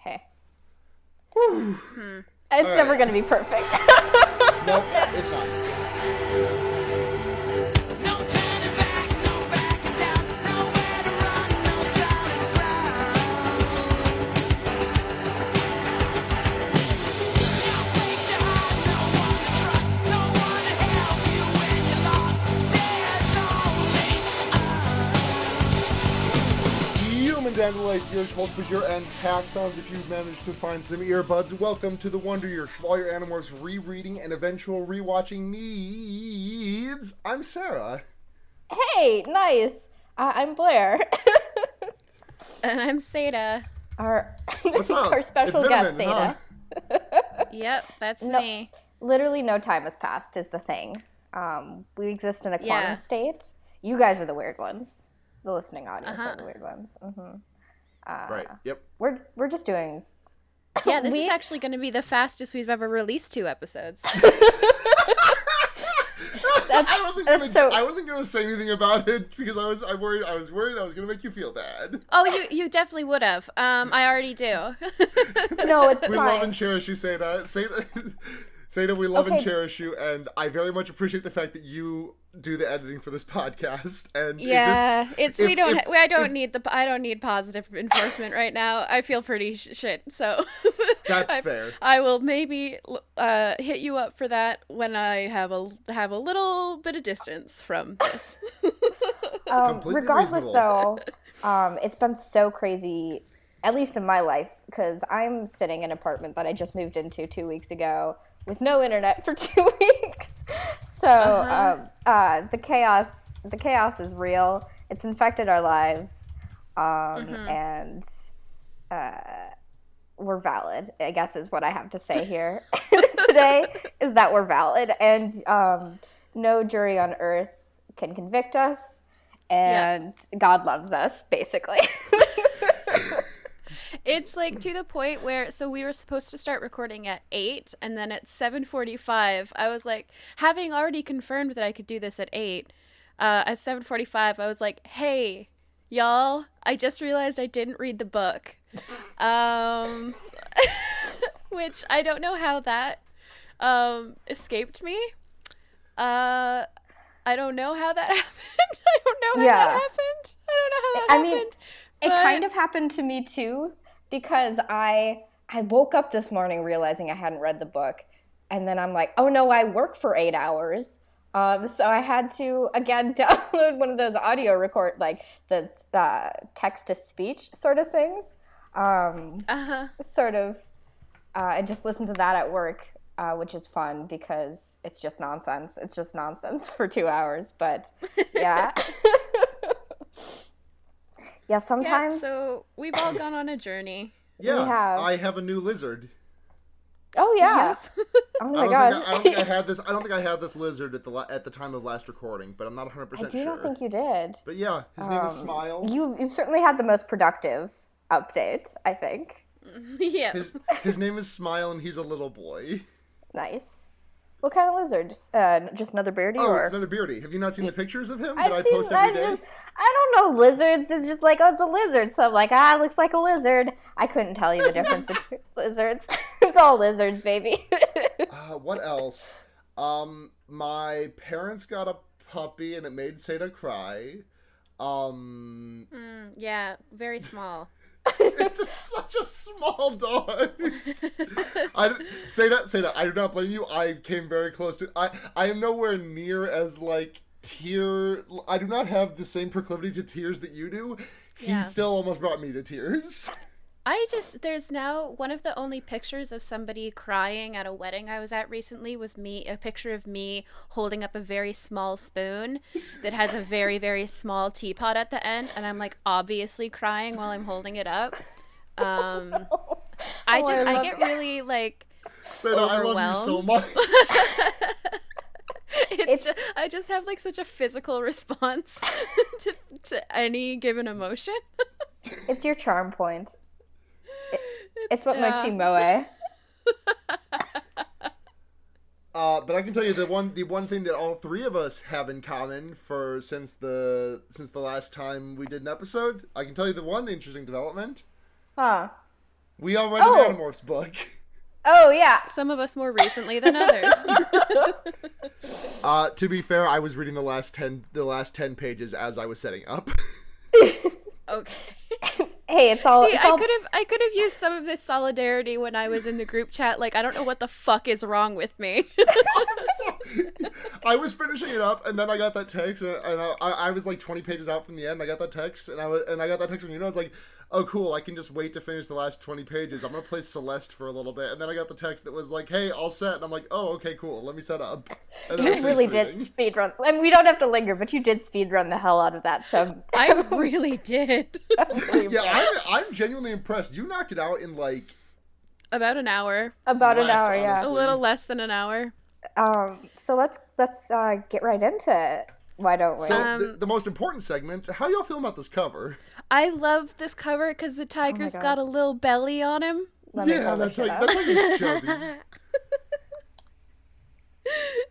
hey. Hmm. It's never going to be perfect. Nope, it's not. Humans and light years, hold your and taxons if you've managed to find some earbuds. Welcome to the Wonder Years for all your Animorphs rereading and eventual rewatching needs. I'm Sarah. Hey, nice. I'm Blair. And I'm Seda. What's up? Our special It's been a guest, minute, Seda. huh? Yep, that's No. me. Literally no time has passed is the thing. We exist in a quantum Yeah. state. You guys are the weird ones. The listening audience are the weird ones. Right, yep. We're just doing... Yeah, this is actually going to be the fastest we've ever released 2 episodes. I wasn't gonna say anything about it because I was worried I was gonna make you feel bad. Oh, you definitely would have. I already do. No, it's We fine. love and cherish you, Seda. Seda, we love and cherish you, and I very much appreciate the fact that you do the editing for this podcast. And Yeah, I don't need positive enforcement right now. I feel pretty shit, so that's fair. I will maybe hit you up for that when I have a little bit of distance from this. Regardless, reasonable. though, it's been so crazy, at least in my life, because I'm sitting in an apartment that I just moved into 2 weeks ago with no internet for 2 weeks. So the chaos is real. It's infected our lives, and we're valid, I guess is what I have to say here today, is that we're valid, and no jury on earth can convict us, and God loves us, basically. It's like to the point where, so we were supposed to start recording at 8, and then at 7:45, I was like, having already confirmed that I could do this at 8, at 7:45, I was like, hey, y'all, I just realized I didn't read the book. Which I don't know how that escaped me. I don't know how that happened. I don't know how that happened. I mean, it kind of happened to me too, because I woke up this morning realizing I hadn't read the book, and then I'm like, oh no, I work for 8 hours. So I had to, again, download one of those audio record, like the text-to-speech sort of things. Sort of, and just listen to that at work, which is fun because it's just nonsense. It's just nonsense for 2 hours, but yeah. Yeah, sometimes... Yeah, so we've all gone on a journey. Yeah, We have. I have a new lizard. Oh, yeah. Oh, my gosh. I don't think I had this. I don't think I had this lizard at the time of last recording, but I'm not 100% sure. I do not think you did. But yeah, his name is Smile. You've certainly had the most productive update, I think. Yeah. His name is Smile, and he's a little boy. Nice. What kind of lizard? Just another beardy? Oh, or? it's another beardy. Have you not seen the pictures of him I've that I seen, post every day? I don't know lizards. It's just like, oh, it's a lizard. So I'm like, it looks like a lizard. I couldn't tell you the difference between lizards. It's all lizards, baby. What else? My parents got a puppy, and it made Seda cry. Yeah, very small. It's such a small dog. Say that. I do not blame you. I came very close to. I am nowhere near as like tear. I do not have the same proclivity to tears that you do. He still almost brought me to tears. There's now one of the only pictures of somebody crying at a wedding I was at recently was a picture of me holding up a very small spoon that has a very, very small teapot at the end, and I'm like obviously crying while I'm holding it up. I get really like Seda, I love you so much. I just have like such a physical response to any given emotion. It's your charm point. It's what makes you moe. But I can tell you the one thing that all three of us have in common since the last time we did an episode. I can tell you the one interesting development. Huh. We all read an Animorphs book. Oh, yeah. Some of us more recently than others. To be fair, I was reading the last 10 pages as I was setting up. Okay. Hey, it's all. See, I could have used some of this solidarity when I was in the group chat. Like, I don't know what the fuck is wrong with me. I was finishing it up, and then I got that text, and I was like 20 pages out from the end. I got that text, and I got that text from I was like, oh cool, I can just wait to finish the last 20 pages. I'm gonna play Celeste for a little bit, and then I got the text that was like, hey, all set, and I'm like, oh okay, cool, let me set up. And you really did speedrun. I mean, we don't have to linger, but you did speedrun the hell out of that. So I really did. Yeah, I'm genuinely impressed. You knocked it out in like about an hour. About an hour, honestly. yeah. A little less than an hour. So let's get right into it. Why don't we? So the most important segment, how y'all feel about this cover? I love this cover because the tiger's got a little belly on him. That's like it's chubby.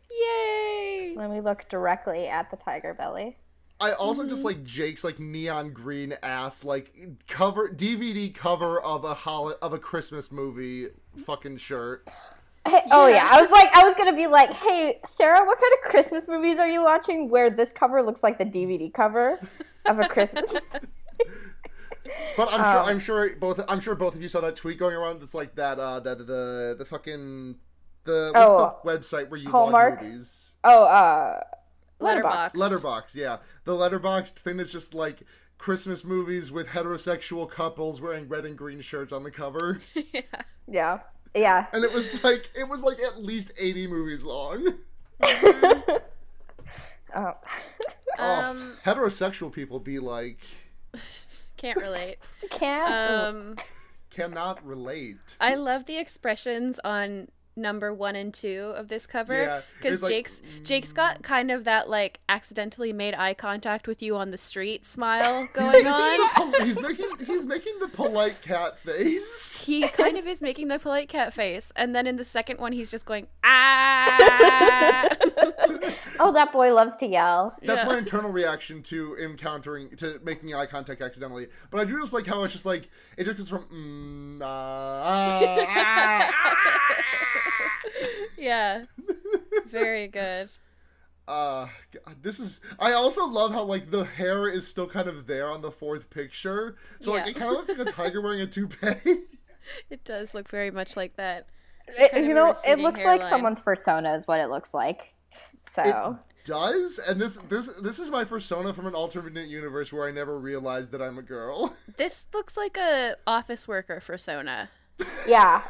Yay! Let me look directly at the tiger belly. I also just like Jake's like neon green ass like DVD cover of a Christmas movie fucking shirt. Hey, oh yeah, I was gonna be like, hey Sarah, what kind of Christmas movies are you watching where this cover looks like the DVD cover of a Christmas? But I'm sure both of you saw that tweet going around. That's like that the fucking what's the website where you Hallmark? log movies? Letterboxd, yeah, the Letterboxd thing that's just like Christmas movies with heterosexual couples wearing red and green shirts on the cover. Yeah. And it was like at least 80 movies long. Heterosexual people be like, can't relate. Cannot relate. I love the expressions on number 1 and 2 of this cover because Jake's got kind of that like accidentally made eye contact with you on the street smile going on. He's making the polite cat face. He kind of is making the polite cat face, and then in the second one he's just going ah. Oh, that boy loves to yell. That's my internal reaction to making eye contact accidentally. But I do just like how it's just like it just goes from yeah, very good. God, I also love how like the hair is still kind of there on the fourth picture, so like it kind of looks like a tiger wearing a toupee. It does look very much like that. It looks like someone's persona is what it looks like. So it does, and this is my persona from an alternate universe where I never realized that I'm a girl. This looks like a office worker persona. Yeah.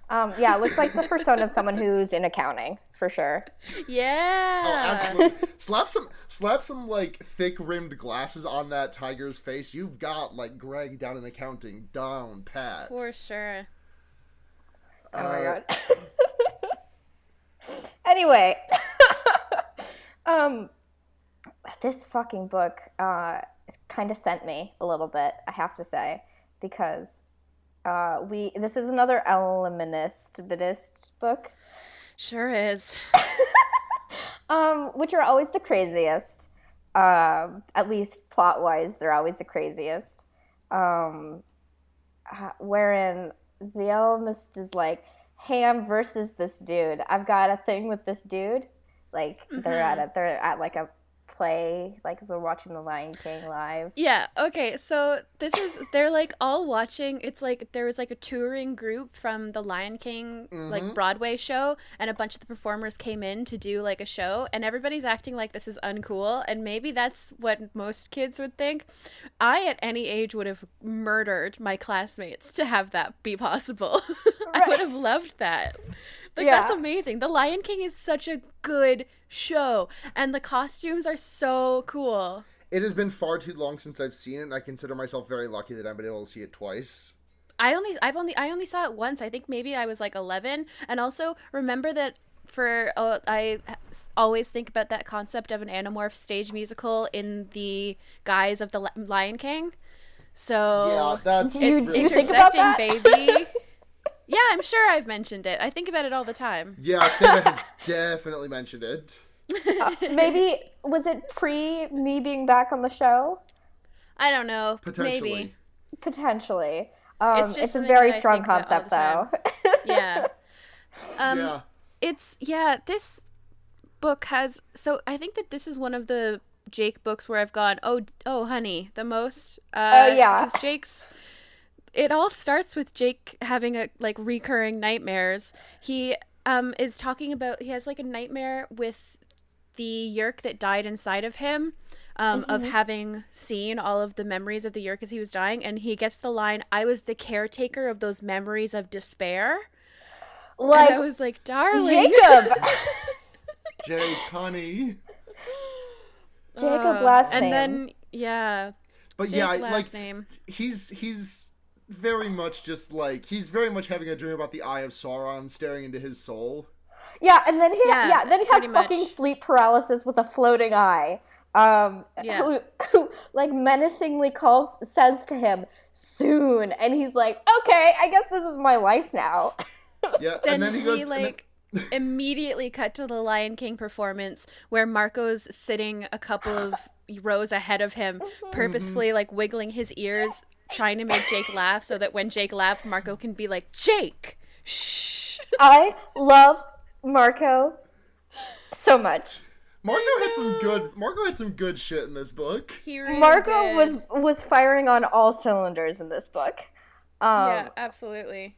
It looks like the persona of someone who's in accounting, for sure. Yeah. Oh, absolutely. Slap some like thick-rimmed glasses on that tiger's face. You've got like Greg down in accounting down pat. For sure. Oh my god. Anyway, this fucking book kind of sent me a little bit, I have to say, because this is another Ellimist book. Sure is. Which are always the craziest. At least plot-wise, they're always the craziest. Wherein the Ellimist is like, hey, I'm versus this dude. I've got a thing with this dude. Like, they're at like a play, like they're watching The Lion King live. Yeah, okay, so they're like all watching, it's like there was like a touring group from the Lion King like Broadway show, and a bunch of the performers came in to do like a show, and everybody's acting like this is uncool, and maybe that's what most kids would think. I at any age would have murdered my classmates to have that be possible. Right. I would have loved that. That's amazing. The Lion King is such a good show, and the costumes are so cool. It has been far too long since I've seen it, and I consider myself very lucky that I've been able to see it twice. I only saw it once. I think maybe I was like 11, and also remember that I always think about that concept of an Animorph stage musical in the guise of the Lion King. So yeah, that's you think about that? Baby. Yeah, I'm sure I've mentioned it. I think about it all the time. Yeah, Sarah has definitely mentioned it. Maybe, was it pre me being back on the show? I don't know. Potentially. Maybe. Potentially. It's just It's a something very that I strong think about all the concept, though. time. Yeah. Yeah. This book has, so I think that this is one of the Jake books where I've gone, oh honey, the most, Oh, yeah. because it all starts with Jake having a like recurring nightmares. He is talking about, he has like a nightmare with the Yerk that died inside of him, of having seen all of the memories of the Yerk as he was dying, and he gets the line, "I was the caretaker of those memories of despair." Like, and I was like, darling. Jacob! Jake, honey. Jacob last name. And then, yeah. But Jake yeah, last name. he's very much just like, he's very much having a dream about the Eye of Sauron staring into his soul. Yeah, and then he then he has pretty fucking much. sleep paralysis with a floating eye. Who like menacingly says to him soon, and he's like, okay, I guess this is my life now. Yeah, Then and then he goes immediately cut to the Lion King performance where Marco's sitting a couple of rows ahead of him, purposefully like wiggling his ears, trying to make Jake laugh so that when Jake laughs, Marco can be like, Jake, shh. I love Marco so much. Marco had some good shit in this book. He really Marco did. was firing on all cylinders in this book. Yeah, absolutely.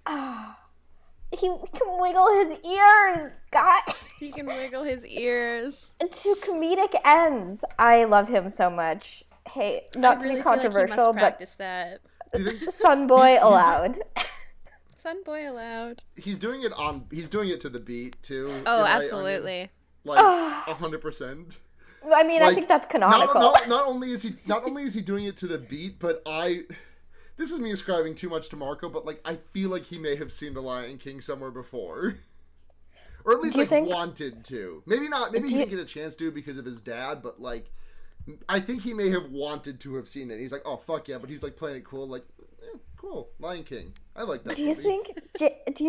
He can wiggle his ears. God. He can wiggle his ears. To comedic ends. I love him so much. Hey, not I to really be feel like he controversial, must but practice that. Sun boy allowed. Sun boy allowed. He's doing it to the beat too. Oh, absolutely. Like 100%. I mean, I think that's canonical. Not only is he doing it to the beat, but this is me ascribing too much to Marco, but like I feel like he may have seen The Lion King somewhere before. Or at least wanted to. Maybe not. Maybe he didn't get a chance to because of his dad, but like I think he may have wanted to have seen it. He's like, oh fuck yeah, but he's like playing it cool, like cool, Lion King. I like that. Do you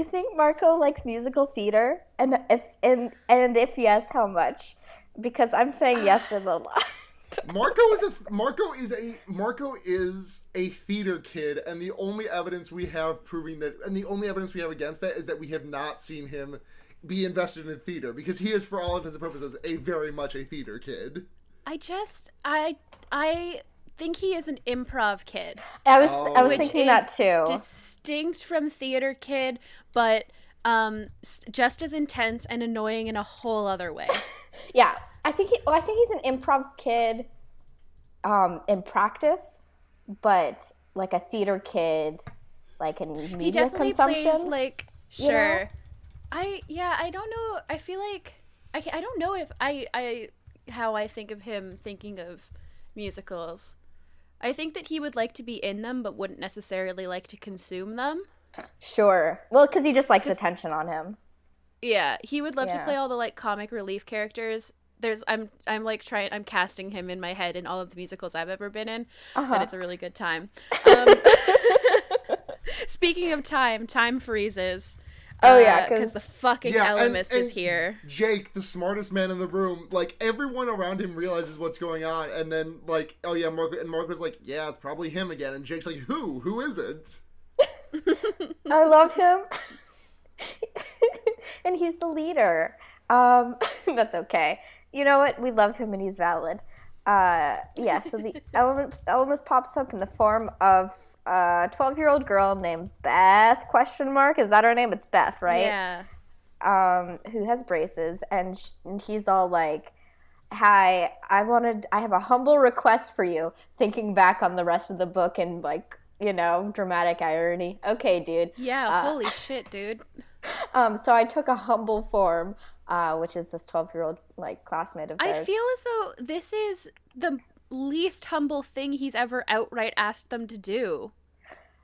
think Marco likes musical theater? And if yes, how much? Because I'm saying yes in a lot. Marco is a theater kid, and the only evidence we have against that is that we have not seen him be invested in theater, because he is, for all intents and purposes, a very much a theater kid. I think he is an improv kid. I was thinking that too. Distinct from theater kid, but just as intense and annoying in a whole other way. Yeah, I think he's an improv kid, in practice, but like a theater kid, like in media he definitely consumption. Plays like sure. You know? I don't know. I feel like I don't know if how I think of him thinking of musicals. I think that he would like to be in them, but wouldn't necessarily like to consume them. Sure. Well, because he just likes attention on him. Yeah, he would love to play all the like comic relief characters. I'm casting him in my head in all of the musicals I've ever been in, and it's a really good time. Speaking of time freezes. Oh yeah, because the fucking Ellimist is here. Jake, the smartest man in the room, like everyone around him realizes what's going on, and then like, oh yeah, Marco's like, yeah, it's probably him again, and Jake's like, who is it? I love him, and he's the leader. That's okay. You know what? We love him, and he's valid. Yeah. So the Ellimist pops up in the form of a 12-year-old girl named Beth ? Is that her name? It's Beth, right? Yeah. Who has braces, and he's all like, "Hi, I have a humble request for you." Thinking back on the rest of the book and like, dramatic irony. Okay, dude. Yeah. Holy shit, dude. So I took a humble form, which is this 12-year-old like classmate of theirs. I feel as though this is the least humble thing he's ever outright asked them to do.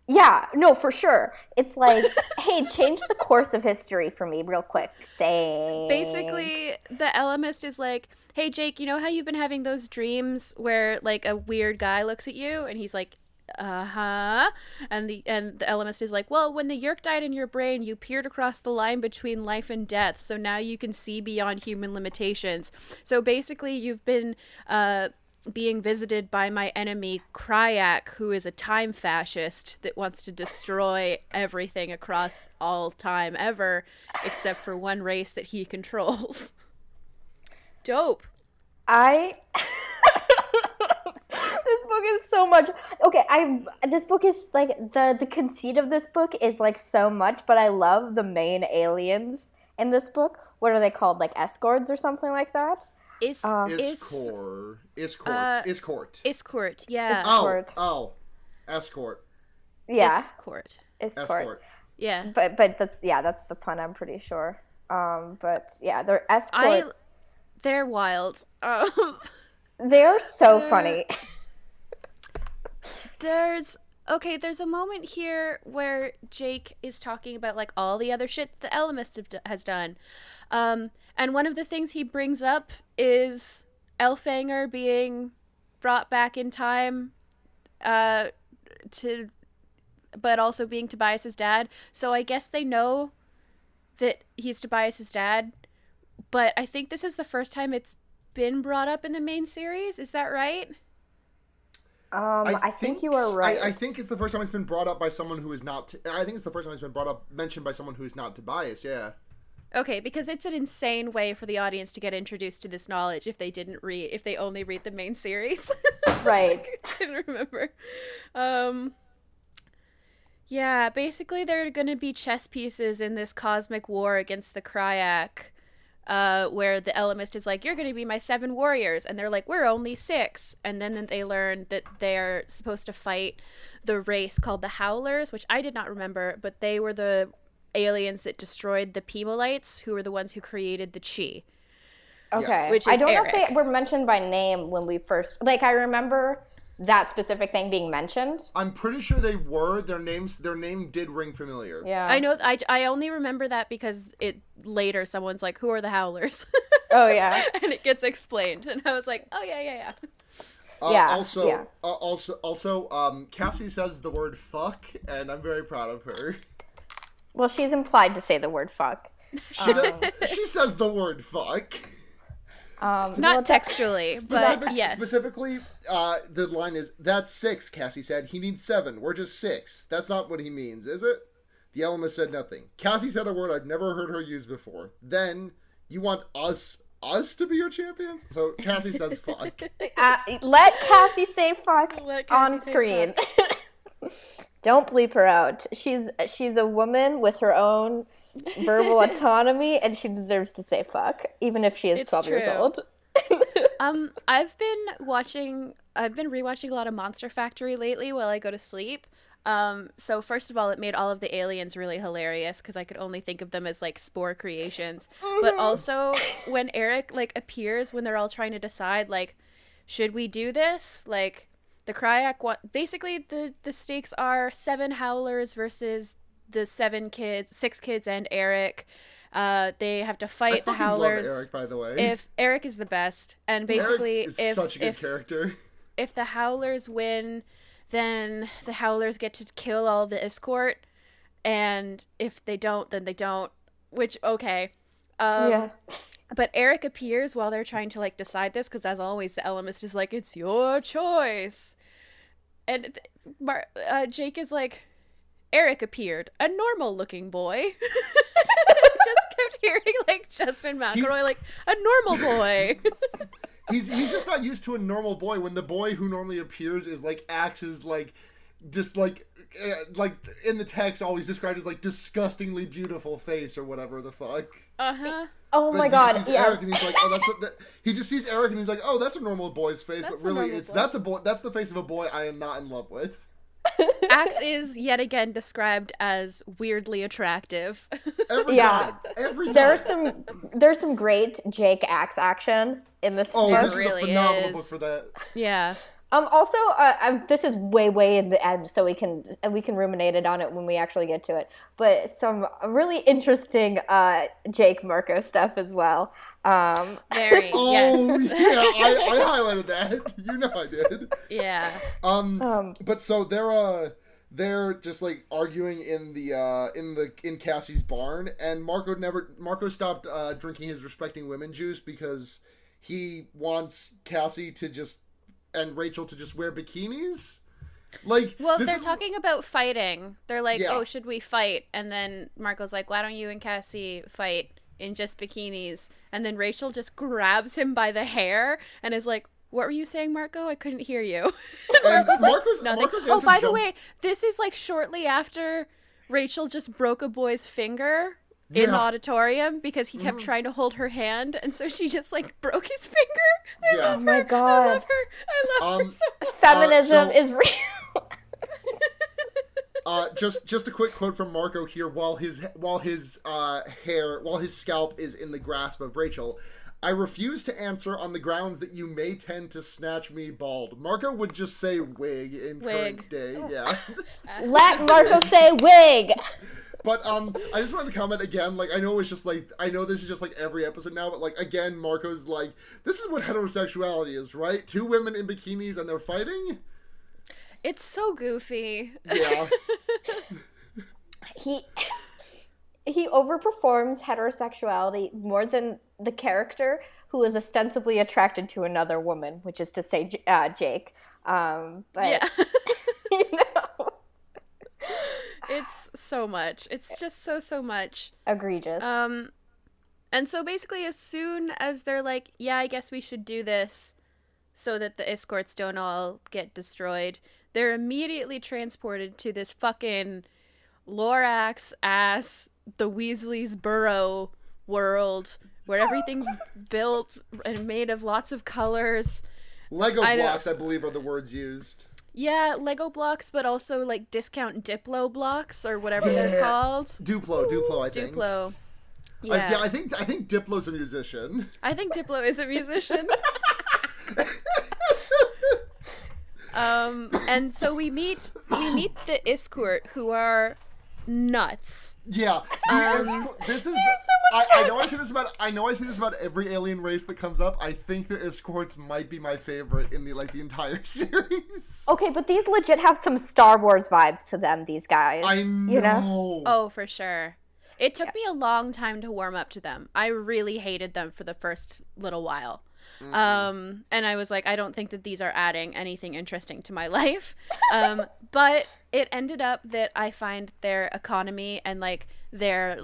Yeah, no, for sure. It's like, hey, change the course of history for me real quick. Thanks. Basically, the Ellimist is like, hey, Jake, you know how you've been having those dreams where like a weird guy looks at you? And he's like, uh-huh. And the Ellimist is like, well, when the Yerk died in your brain, you peered across the line between life and death, so now you can see beyond human limitations. So basically, you've been being visited by my enemy Kryak, who is a time fascist that wants to destroy everything across all time ever, except for one race that he controls. Dope. This book is so much. Okay, this book is like the conceit of this book is like so much, but I love the main aliens in this book. What are they called? Like escorts or something like that? Escort, yeah. Escort. Oh. Escort. Yeah. Escort. Yeah. But that's the pun, I'm pretty sure. But yeah, they're escorts. They're wild. They're so funny. There's a moment here where Jake is talking about like all the other shit the Ellimist has done. And one of the things he brings up is Elfangor being brought back in time but also being Tobias's dad. So I guess they know that he's Tobias's dad, but I think this is the first time it's been brought up in the main series. Is that right? I think you are right. I think it's the first time it's been brought up by someone who is not. I think it's the first time it's been mentioned by someone who is not Tobias. Yeah. Okay, because it's an insane way for the audience to get introduced to this knowledge if they only read the main series. Right. I couldn't remember. Yeah, basically there are going to be chess pieces in this cosmic war against the Kryak, where the Ellimist is like, you're going to be my 7 warriors, and they're like, we're only 6, and then they learn that they're supposed to fight the race called the Howlers, which I did not remember, but they were the aliens that destroyed the Pemolites, who were the ones who created the Chi. Okay. Yes. Which is I don't Erek. know if they were mentioned by name when we first... Like, I remember that specific thing being mentioned. I'm pretty sure they were. Their name did ring familiar. Yeah. I know. I only remember that because later someone's like, who are the Howlers? Oh, yeah. And it gets explained. And I was like, oh, yeah. Also, Cassie says the word fuck, and I'm very proud of her. Well, she's implied to say the word fuck. She says the word fuck. Not textually, but yes. Specifically, the line is, that's 6, Cassie said. He needs 7. We're just 6. That's not what he means, is it? The Ellimist said nothing. Cassie said a word I've never heard her use before. Then, you want us to be your champions? So, Cassie says fuck. Let Cassie say fuck on screen. Don't bleep her out. She's a woman with her own verbal autonomy, and she deserves to say fuck, even if she is 12 years old. I've been rewatching a lot of Monster Factory lately while I go to sleep. So first of all, it made all of the aliens really hilarious because I could only think of them as like spore creations. But also when Erek like appears when they're all trying to decide like, should we do this? Like the Kryak basically the stakes are 7 Howlers versus the 6 kids and Erek. They have to fight the Howlers. Love Erek, by the way. If Erek is the best, and basically, Erek is such a good character. If the Howlers win, then the Howlers get to kill all the escort, and if they don't, then they don't. Which okay, yeah. But Erek appears while they're trying to like decide this, because as always, the Ellimist is like, "It's your choice," and Jake is like, Erek appeared, a normal-looking boy. Just kept hearing like Justin McElroy, like a normal boy. He's just not used to a normal boy. When the boy who normally appears is like acts as like just like in the text always described as like disgustingly beautiful face or whatever the fuck. Oh my god! Yes. Erek and he's like, he just sees Erek and he's like, oh, that's a normal boy's face, but really that's the face of a boy I am not in love with. Axe is yet again described as weirdly attractive. Every time. There's some great Jake Axe action in this book. Oh, this is a phenomenal book for that. Yeah. Also, this is way in the end, so we can ruminate it on it when we actually get to it. But some really interesting Jake Marco stuff as well. Very. Oh yes. Yeah, I highlighted that. You know I did. Yeah. But so they're just like arguing in Cassie's barn, and Marco stopped drinking his respecting women juice because he wants Cassie to just and Rachel to just wear bikinis? Like, well, they're talking about fighting. They're like, Yeah. oh, should we fight? And then Marco's like, why don't you and Cassie fight in just bikinis? And then Rachel just grabs him by the hair and is like, what were you saying, Marco? I couldn't hear you. And Marco's like, Marco's oh, by the jump- way, this is like shortly after Rachel just broke a boy's finger in the auditorium because he kept trying to hold her hand, and so she just like broke his finger. I love her. my God. I love her. I love her so much. Feminism is real. Just a quick quote from Marco here. While his scalp is in the grasp of Rachel, I refuse to answer on the grounds that you may tend to snatch me bald. Marco would just say wig in current day. Yeah. Let Marco say wig. But I just wanted to comment again. Like, I know this is just like every episode now, but like again, Marco's like, this is what heterosexuality is, right? Two women in bikinis and they're fighting. It's so goofy. Yeah. He overperforms heterosexuality more than the character who is ostensibly attracted to another woman, which is to say Jake. But yeah. you know, It's so much. It's just so much. egregious. And so basically as soon as they're like, yeah, I guess we should do this so that the escorts don't all get destroyed, they're immediately transported to this fucking Lorax ass, the Weasley's burrow world where everything's built and made of lots of colors. Lego blocks, I believe, are the words used. Yeah, Lego blocks, but also like discount Diplo blocks or whatever they're called. Duplo, I think. Duplo. Yeah. I think Diplo's a musician. I think Diplo is a musician. And so we meet the escort, who are nuts. Yeah, this is. I know I say this about every alien race that comes up. I think the escorts might be my favorite in the entire series. Okay, but these legit have some Star Wars vibes to them. These guys, I know. You know? Oh, for sure. It took me a long time to warm up to them. I really hated them for the first little while. And I was like, I don't think that these are adding anything interesting to my life. But it ended up that I find their economy and their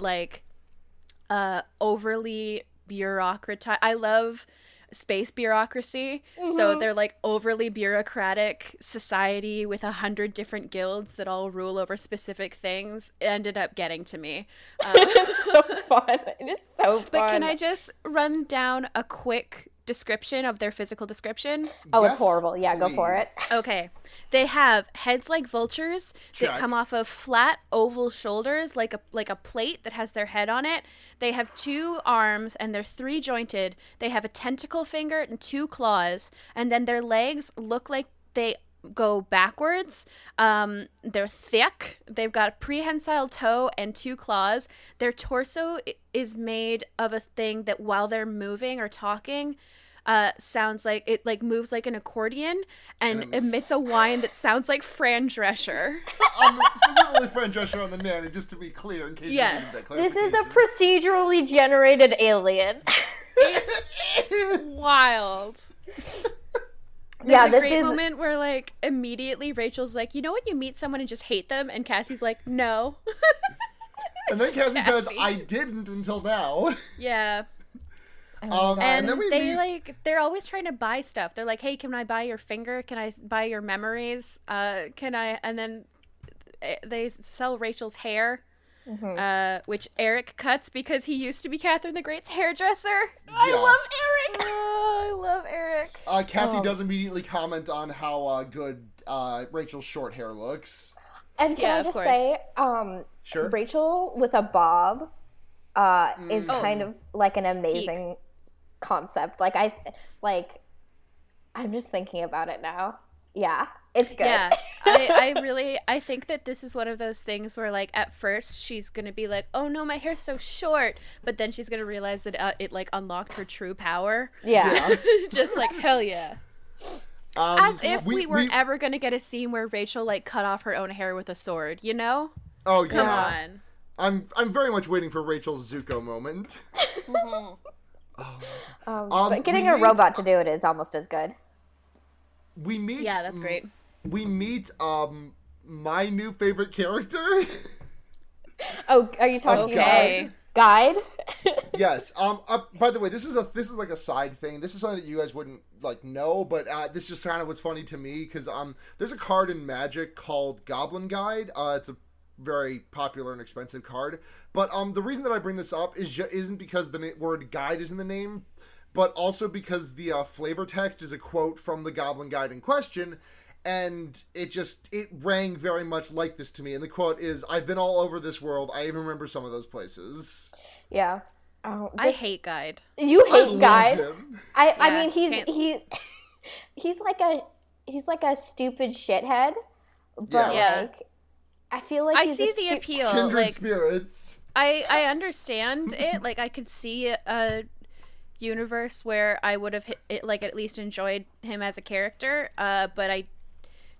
overly bureaucratized. I love space bureaucracy. So they're overly bureaucratic society with 100 different guilds that all rule over specific things ended up getting to me. It's so fun. It is so fun. But can I just run down a quick description of their physical description? Oh, yes, it's horrible. Yeah, go for it. Okay. They have heads like vultures that come off of flat oval shoulders, like a plate that has their head on it. They have 2 arms and they're 3 jointed. They have a tentacle finger and 2 claws, and then their legs look like they go backwards. They're thick. They've got a prehensile toe and 2 claws. Their torso is made of a thing that while they're moving or talking sounds like it moves like an accordion and emits a whine that sounds like Fran Drescher. Specifically Fran Drescher on the nanny, just to be clear in case you needed that This is clarification. a procedurally generated alien. It's wild. There's a great moment where immediately Rachel's like, you know when you meet someone and just hate them, and Cassie's like, no. And then Cassie says, I didn't until now. Yeah. And then they're always trying to buy stuff. They're like, hey, can I buy your finger? Can I buy your memories? Can I? And then they sell Rachel's hair, which Erek cuts because he used to be Catherine the Great's hairdresser. Yeah. I love Erek. I love Erek. Cassie does immediately comment on how good Rachel's short hair looks. And can I just say, sure. Rachel with a bob is kind of like an amazing concept. I'm just thinking about it now. Yeah, it's good. Yeah, I think that this is one of those things where at first she's gonna be like, oh no, my hair's so short, but then she's gonna realize that it unlocked her true power. Yeah. Just hell yeah. As if we were ever gonna get a scene where Rachel cut off her own hair with a sword, you know? Oh yeah. Come on. I'm very much waiting for Rachel's Zuko moment. But getting a robot to do it is almost as good. we meet. Yeah, that's great. We meet my new favorite character. Oh, are you talking Okay. Guide? Yes. By the way, this is like a side thing. This is something that you guys wouldn't like know, but this just kind of was funny to me because there's a card in Magic called Goblin Guide. It's a very popular and expensive card. But the reason that I bring this up isn't because the word guide is in the name, but also because the flavor text is a quote from the Goblin Guide in question. And it rang very much like this to me. And the quote is, "I've been all over this world. I even remember some of those places." Yeah. Oh, I hate Guide. You hate Guide. Him. I mean he's like a stupid shithead, but like I feel like I see the appeal. Kindred like spirits. I understand it. Like I could see a universe where I would have at least enjoyed him as a character, but I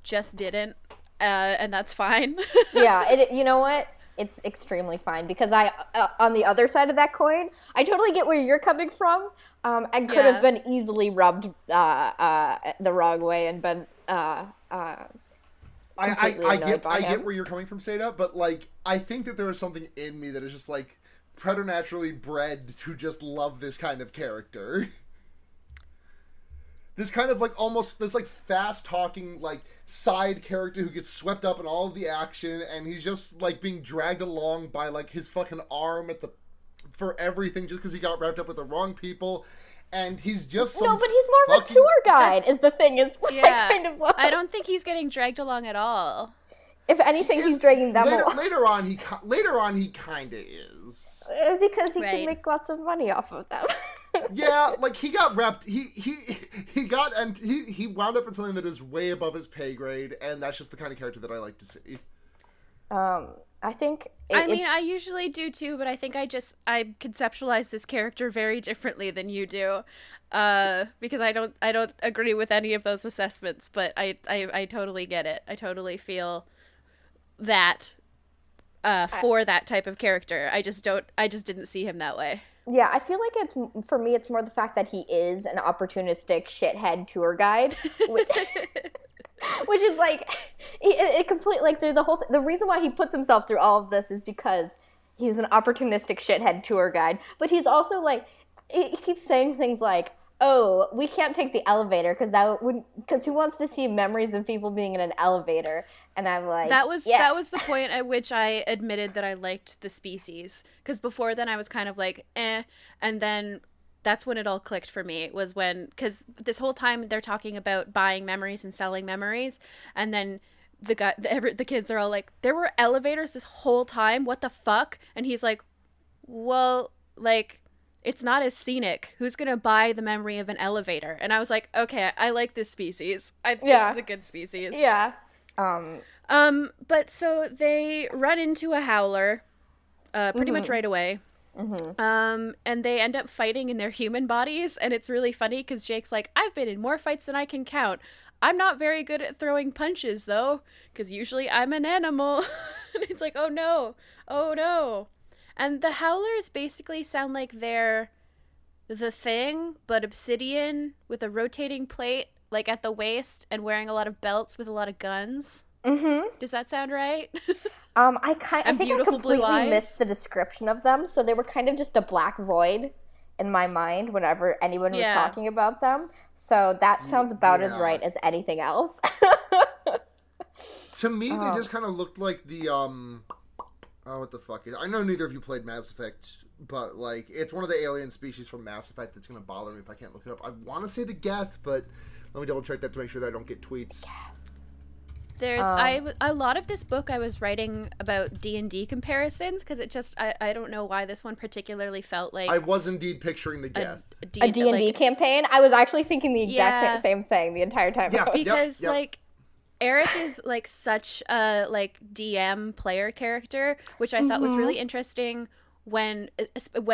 just didn't, and that's fine. Yeah, you know what? It's extremely fine because I, on the other side of that coin, I totally get where you're coming from, and could have been easily rubbed the wrong way and been I get where you're coming from, Seda, but like I think that there is something in me that is just like preternaturally bred to just love this kind of character. This kind of like almost this like fast talking like side character who gets swept up in all of the action, and he's just like being dragged along by like his fucking arm for everything just because he got wrapped up with the wrong people, and he's just no, but he's more of a tour guide. Is the thing is what I kind of was. I don't think he's getting dragged along at all. If anything, he's dragging them along. Later on, he kind of is because he can make lots of money off of them. Yeah, like he got wrapped. He wound up in something that is way above his pay grade, and that's just the kind of character that I like to see. I think. I usually do too, but I think I conceptualize this character very differently than you do, because I don't agree with any of those assessments. But I totally get it. I totally feel that for that type of character. I just didn't see him that way. Yeah, I feel like for me, it's more the fact that he is an opportunistic shithead tour guide, which is like, it completely, like, the reason why he puts himself through all of this is because he's an opportunistic shithead tour guide, but he's also like, he keeps saying things like, oh, we can't take the elevator because who wants to see memories of people being in an elevator? And I'm like, that was the point at which I admitted that I liked the species, because before then I was kind of like, and then that's when it all clicked for me. It was because this whole time they're talking about buying memories and selling memories, and then the kids are all like, there were elevators this whole time, what the fuck? And he's like, well, like, it's not as scenic. Who's gonna buy the memory of an elevator? And I was like, okay, I like this species. This is a good species. Yeah. But so they run into a howler, pretty much right away. Mm-hmm. And they end up fighting in their human bodies, and it's really funny because Jake's like, I've been in more fights than I can count. I'm not very good at throwing punches though, because usually I'm an animal. And it's like, oh no. And the howlers basically sound like they're the Thing, but obsidian with a rotating plate, like at the waist, and wearing a lot of belts with a lot of guns. Mm-hmm. Does that sound right? I think I completely missed the description of them, so they were kind of just a black void in my mind whenever anyone was talking about them. So that sounds about as right as anything else. To me, they just kind of looked like the oh, what the fuck is... I know neither of you played Mass Effect, but, like, it's one of the alien species from Mass Effect that's going to bother me if I can't look it up. I want to say the Geth, but let me double-check that to make sure that I don't get tweets. There's... a lot of this book I was writing about D&D comparisons, because it just... I don't know why this one particularly felt like... I was indeed picturing the Geth. A D&D campaign? I was actually thinking the exact same thing the entire time. Yeah, because, like... Erek is like such a like DM player character, which I thought was really interesting when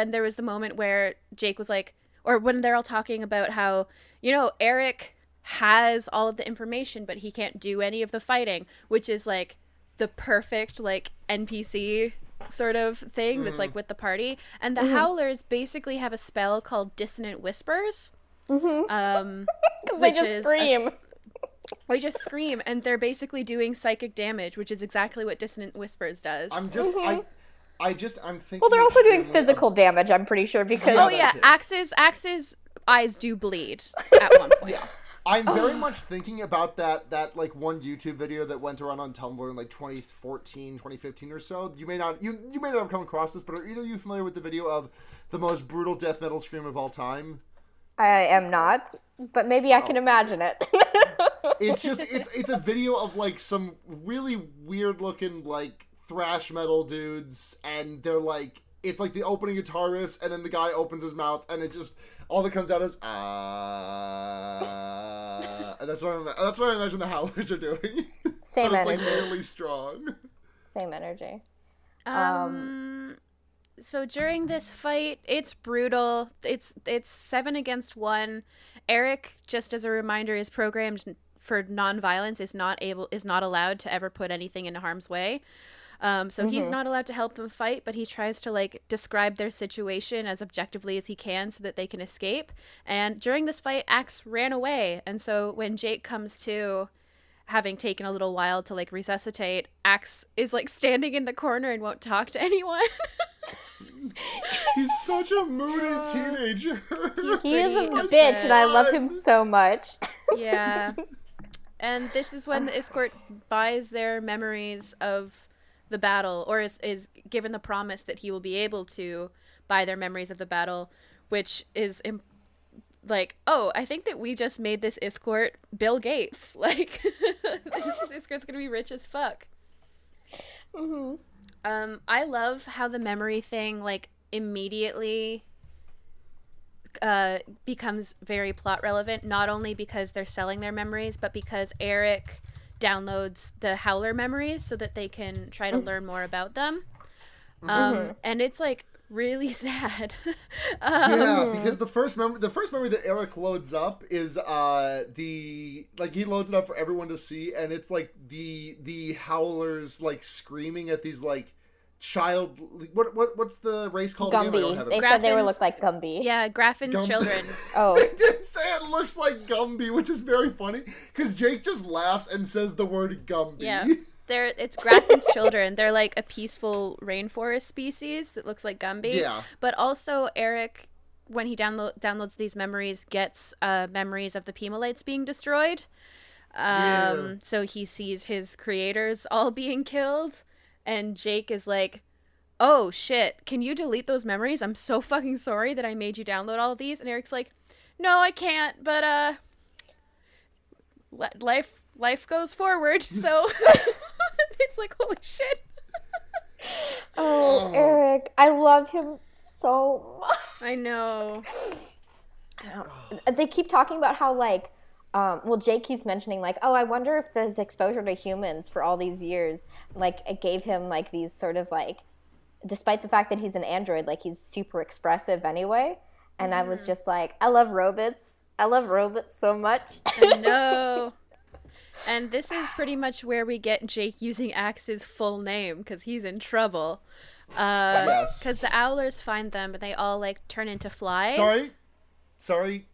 there was the moment where Jake was like, or when they're all talking about how, you know, Erek has all of the information, but he can't do any of the fighting, which is like the perfect like NPC sort of thing that's like with the party. And the Howlers basically have a spell called Dissonant Whispers. They just scream. They just scream, and they're basically doing psychic damage, which is exactly what Dissonant Whispers does. I'm thinking. Well, they're also doing physical damage, I'm pretty sure, because... Oh, yeah, Axe's eyes do bleed at one point. Yeah. I'm very much thinking about that like one YouTube video that went around on Tumblr in like 2014, 2015 or so. You may not have come across this, but are either of you familiar with the video of the most brutal death metal scream of all time? I am not, but maybe I can imagine it. It's just it's a video of like some really weird looking like thrash metal dudes, and they're like, it's like the opening guitar riffs, and then the guy opens his mouth, and it just, all that comes out is and that's what I imagine the Howlers are doing. Same energy. It's like really strong. Same energy. So during this fight, it's brutal. It's 7 against 1. Erek, just as a reminder, is programmed for non-violence, is not allowed to ever put anything into harm's way. So he's not allowed to help them fight, but he tries to like describe their situation as objectively as he can so that they can escape. And during this fight, Axe ran away. And so when Jake comes to, having taken a little while to like resuscitate, Axe is like standing in the corner and won't talk to anyone. He's such a moody teenager. He is a bitch, and I love him so much. Yeah. And this is when the escort buys their memories of the battle, or is given the promise that he will be able to buy their memories of the battle, which is like, oh, I think that we just made this escort Bill Gates. Like, this escort's gonna be rich as fuck. I love how the memory thing like immediately becomes very plot relevant, not only because they're selling their memories, but because Erek downloads the Howler memories so that they can try to learn more about them. And it's like really sad. Yeah, because the first memory that Erek loads up is he loads it up for everyone to see, and it's like the Howlers like screaming at these like child, what's the race called? Gumby. They said they look like Gumby. Yeah, Graffin's children. Oh. They did say it looks like Gumby, which is very funny, because Jake just laughs and says the word Gumby. Yeah. It's Graffin's children. They're like a peaceful rainforest species that looks like Gumby. Yeah. But also Erek, when he downloads these memories, gets memories of the Pemalites being destroyed. So he sees his creators all being killed. And Jake is like, oh shit, can you delete those memories? I'm so fucking sorry that I made you download all of these. And Erek's like, no, I can't, but life goes forward. So it's like, holy shit. Oh, Erek, I love him so much. I know. They keep talking about how like, Jake keeps mentioning like, oh, I wonder if this exposure to humans for all these years, like, it gave him like these sort of like, despite the fact that he's an android, like he's super expressive anyway. And I was just like, I love robots so much. I know. And this is pretty much where we get Jake using Axe's full name, because he's in trouble. Because the Owlers find them, and they all like turn into flies. Sorry.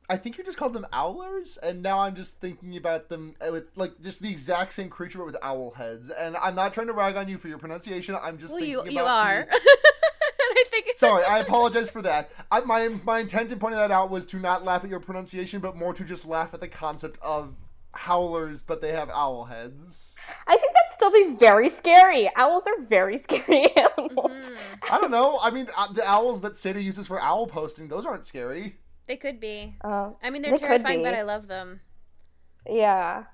I think you just called them Owlers, and now I'm just thinking about them with like just the exact same creature but with owl heads. And I'm not trying to rag on you for your pronunciation. I'm just thinking about you are. I think Sorry, I apologize for that. My intent in pointing that out was to not laugh at your pronunciation, but more to just laugh at the concept of Howlers, but they have owl heads. I think that'd still be very scary. Owls are very scary animals. I don't know. I mean, the owls that Seda uses for owl posting, those aren't scary. They could be. I mean, they they're terrifying, but I love them. Yeah.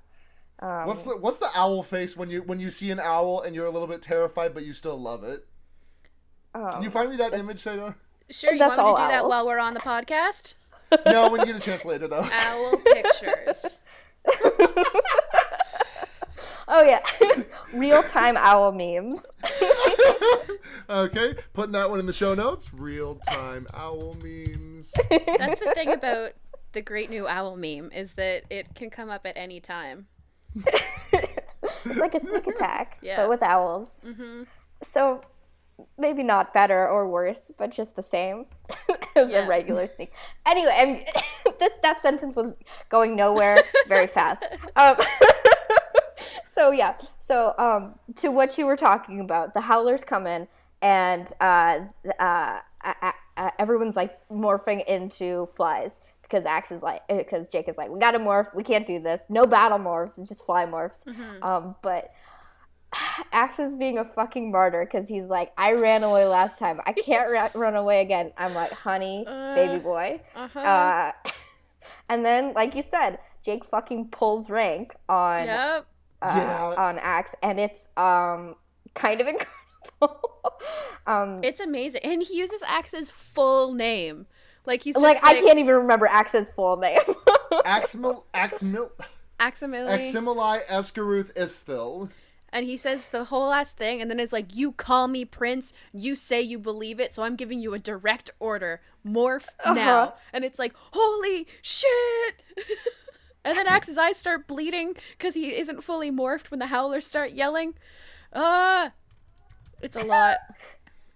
What's the owl face when you see an owl and you're a little bit terrified, but you still love it? Can you find me that image, Seda? Sure, you want me to do that while we're on the podcast? No, when you get a chance later, though. Owl pictures. Oh, yeah. Real-time owl memes. Okay, putting that one in the show notes. Real-time owl memes. That's the thing about the great new owl meme, is that it can come up at any time. It's like a sneak attack, Yeah. but with owls. So, maybe not better or worse, but just the same. as a regular sneak. Anyway, that sentence was going nowhere very fast. So to what you were talking about, the Howlers come in, and everyone's like morphing into flies because Jake is like, we gotta morph, we can't do this, no battle morphs, just fly morphs. But Axe is being a fucking martyr because he's like, I ran away last time, I can't run away again. I'm like, honey, baby boy. And then, like you said, Jake fucking pulls rank on on Axe, and it's kind of incredible. It's amazing, and he uses Axe's full name. Like he's like I can't even remember Axe's full name. Aximili Esgaruth Isthil. And he says the whole last thing, and then it's like, you call me Prince, you say you believe it, so I'm giving you a direct order. Morph now. And it's like, holy shit! And then Axe's eyes start bleeding because he isn't fully morphed when the Howlers start yelling. It's a lot.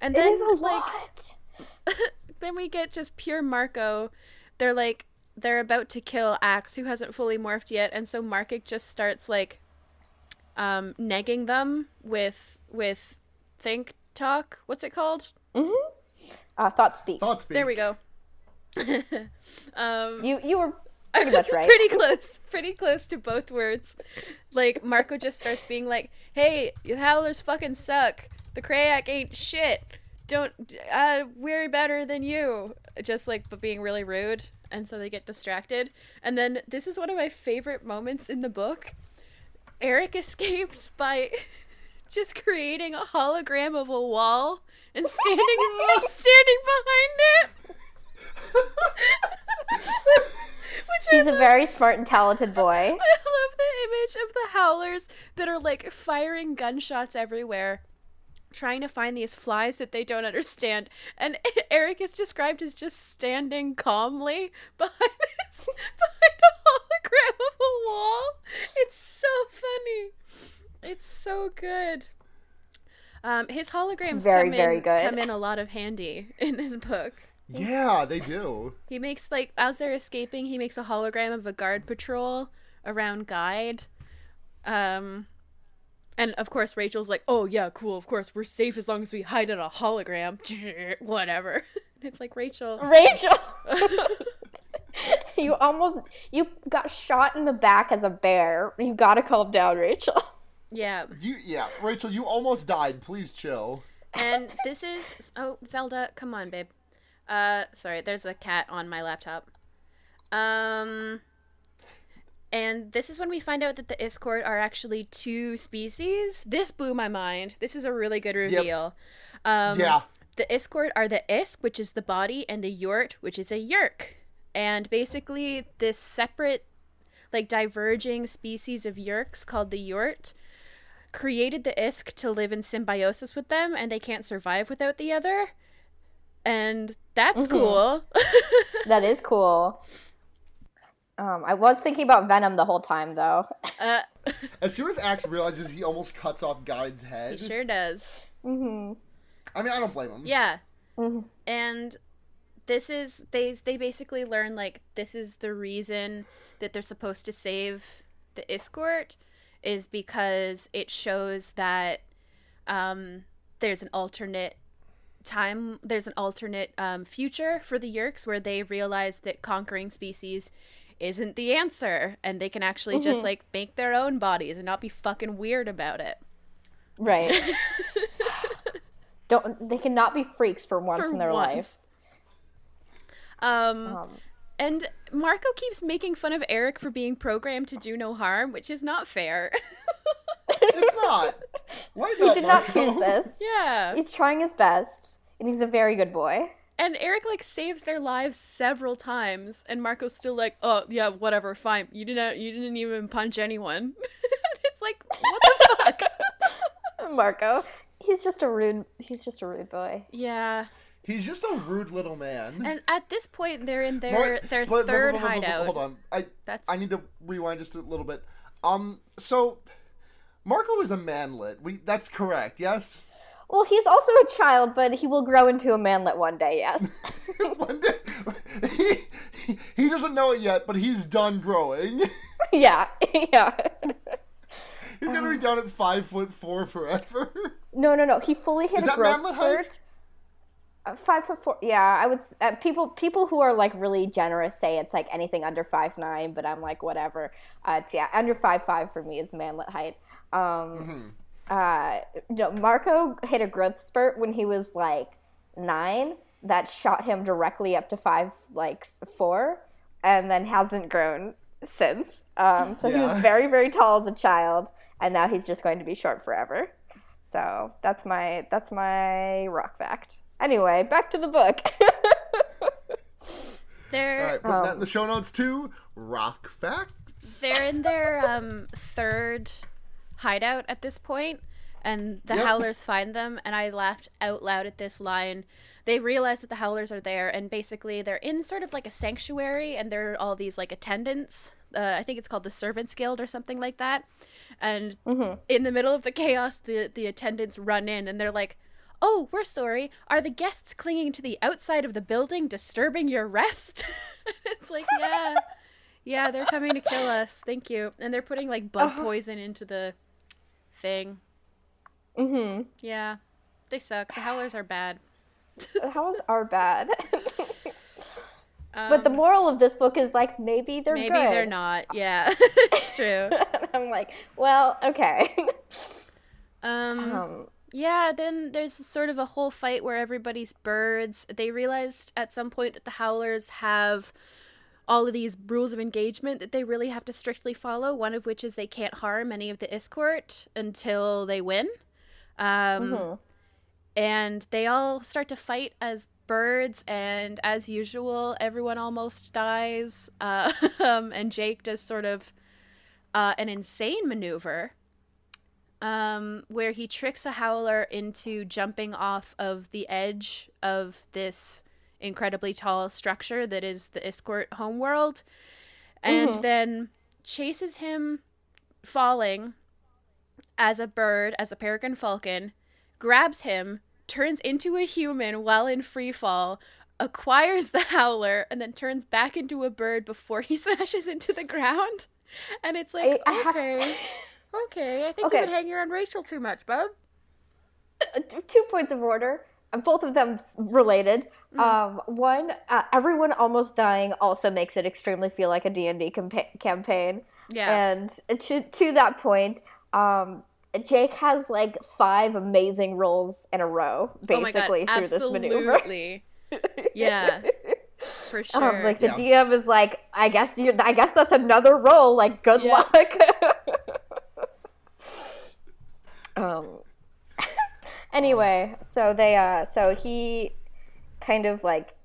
And then, it is a lot. Then we get just pure Marco. They're about to kill Axe, who hasn't fully morphed yet, and so Markic just starts, like, negging them with think talk. What's it called? Thought speak. There we go. You were pretty much right. pretty close to both words. Like, Marco just starts being like, hey, you Howlers fucking suck, the Krayak ain't shit, we're better than you, just like, but being really rude. And so they get distracted, and then this is one of my favorite moments in the book. Erek escapes by just creating a hologram of a wall and standing behind it. He's a very smart and talented boy. I love the image of the Howlers that are like firing gunshots everywhere, trying to find these flies that they don't understand. And Erek is described as just standing calmly behind a hologram of a wall. It's so funny. It's so good. His holograms come in a lot of handy in this book. Yeah, they do. He makes, like, as they're escaping, he makes a hologram of a guard patrol around Guide. And of course Rachel's like, oh yeah, cool, of course, we're safe as long as we hide in a hologram. Whatever. It's like, Rachel. You got shot in the back as a bear. You gotta calm down, Rachel. Yeah. Rachel, you almost died. Please chill. And this is... Oh, Zelda, come on, babe. Sorry, there's a cat on my laptop. And this is when we find out that the Iskort are actually two species. This blew my mind. This is a really good reveal. Yep. The Iskort are the Isk, which is the body, and the Yort, which is a Yerk. And basically, this separate, like, diverging species of Yerks called the Yort created the Isk to live in symbiosis with them, and they can't survive without the other. And that's cool. That is cool. I was thinking about Venom the whole time, though. As soon as Axe realizes, he almost cuts off Guide's head. He sure does. I mean, I don't blame him. Yeah. And this is... They basically learn, like, this is the reason that they're supposed to save the Iskort, is because it shows that there's an alternate future for the Yerks where they realize that conquering species isn't the answer, and they can actually just, like, make their own bodies and not be fucking weird about it. Right. They cannot be freaks for once in their life. And Marco keeps making fun of Erek for being programmed to do no harm, which is not fair. It's not. Why not, He did not choose this. Yeah. He's trying his best, and he's a very good boy. And Erek, like, saves their lives several times, and Marco's still like, oh, yeah, whatever, fine. You didn't even punch anyone. It's like, what the fuck? Marco, he's just a rude boy. Yeah. He's just a rude little man. And at this point, they're in their third hideout. Hold on. I need to rewind just a little bit. So Marco is a manlet. That's correct, yes? Well, he's also a child, but he will grow into a manlet one day, yes. One day, he doesn't know it yet, but he's done growing. Yeah. He's gonna be down at 5'4" forever. No. He fully hit a growth spurt. 5'4". Yeah, I would. People who are like really generous say it's like anything under 5'9", but I'm like whatever. It's under 5'5" for me is manlet height. Marco hit a growth spurt when he was like 9 that shot him directly up to 4, and then hasn't grown since. So he was very, very tall as a child, and now he's just going to be short forever. So that's my rock fact. Anyway, back to the book. They're putting that in the show notes too. Rock facts. They're in their third hideout at this point, and the Howlers find them, and I laughed out loud at this line. They realize that the Howlers are there, and basically they're in sort of like a sanctuary, and there are all these like attendants. I think it's called the Servants Guild or something like that. And in the middle of the chaos, the attendants run in, and they're like, "Oh, we're sorry. Are the guests clinging to the outside of the building disturbing your rest?" It's like, yeah, they're coming to kill us. Thank you. And they're putting like bug poison into the thing. Yeah, they suck. The Howlers are bad. The Howlers are bad. But the moral of this book is like maybe they're good. Maybe they're not. Yeah, it's true. I'm like, well, okay. Yeah, then there's sort of a whole fight where everybody's birds. They realized at some point that the Howlers have all of these rules of engagement that they really have to strictly follow, one of which is they can't harm any of the escort until they win. And they all start to fight as birds, and as usual, everyone almost dies. And Jake does sort of an insane maneuver where he tricks a Howler into jumping off of the edge of this incredibly tall structure that is the escort homeworld, and then chases him falling as a bird, as a peregrine falcon, grabs him, turns into a human while in free fall, acquires the Howler, and then turns back into a bird before he smashes into the ground. And it's like, okay, I think you've been hanging around Rachel too much, bub. 2 points of order. Both of them related. One, everyone almost dying also makes it extremely feel like a D&D campaign. Yeah. And to that point, Jake has like 5 amazing rolls in a row, basically, through this maneuver. Absolutely. Yeah. For sure. Like the DM is like, I guess that's another roll. Like, good luck. Anyway, so he kind of like,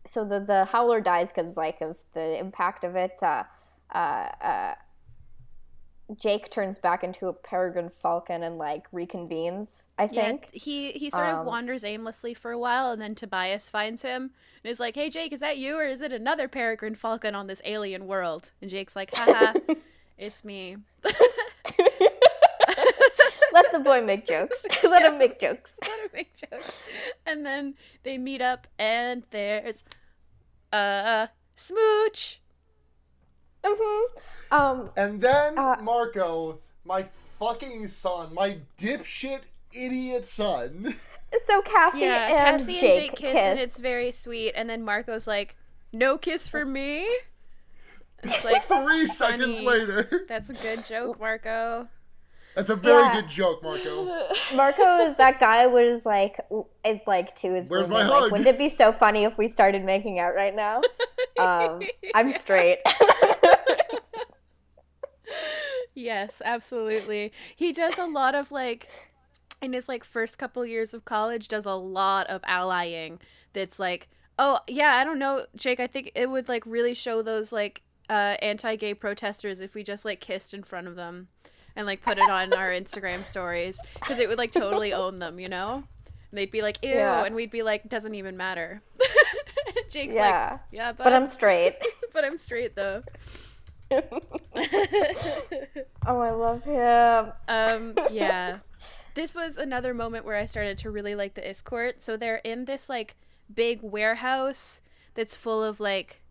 so the Howler dies because like of the impact of it. Jake turns back into a peregrine falcon and like reconvenes, I think. Yeah, he sort of wanders aimlessly for a while, and then Tobias finds him and is like, "Hey Jake, is that you, or is it another peregrine falcon on this alien world?" And Jake's like, "Haha, it's me." Let the boy make jokes. Let him make jokes. And then they meet up, and there's a smooch. And then Marco, my fucking son, my dipshit idiot son. So Cassie and Jake kiss, and it's very sweet. And then Marco's like, "No kiss for me." It's like 3 seconds later. That's a good joke, Marco. That's a very good joke, Marco. Marco is that guy to his Where's my roommate, hug? like, wouldn't it be so funny if we started making out right now? I'm straight. Yes, absolutely. He does a lot of like, in his like first couple years of college, does a lot of allying. That's like, oh yeah, I don't know, Jake, I think it would like really show those like anti-gay protesters if we just like kissed in front of them and like put it on our Instagram stories, because it would like totally own them, you know? And they'd be like, ew, and we'd be like, doesn't even matter. Jake's like, yeah, but I'm straight. But I'm straight though. Oh, I love him. Yeah. This was another moment where I started to really like the escort. So they're in this like big warehouse that's full of like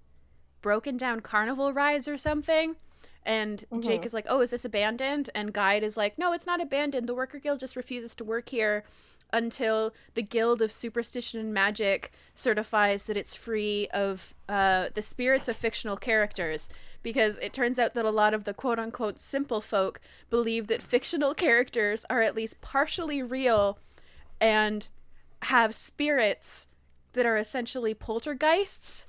broken down carnival rides or something. And Jake is like, oh, is this abandoned? And Guide is like, no, it's not abandoned. The Worker Guild just refuses to work here until the Guild of Superstition and Magic certifies that it's free of the spirits of fictional characters. Because it turns out that a lot of the quote-unquote simple folk believe that fictional characters are at least partially real and have spirits that are essentially poltergeists,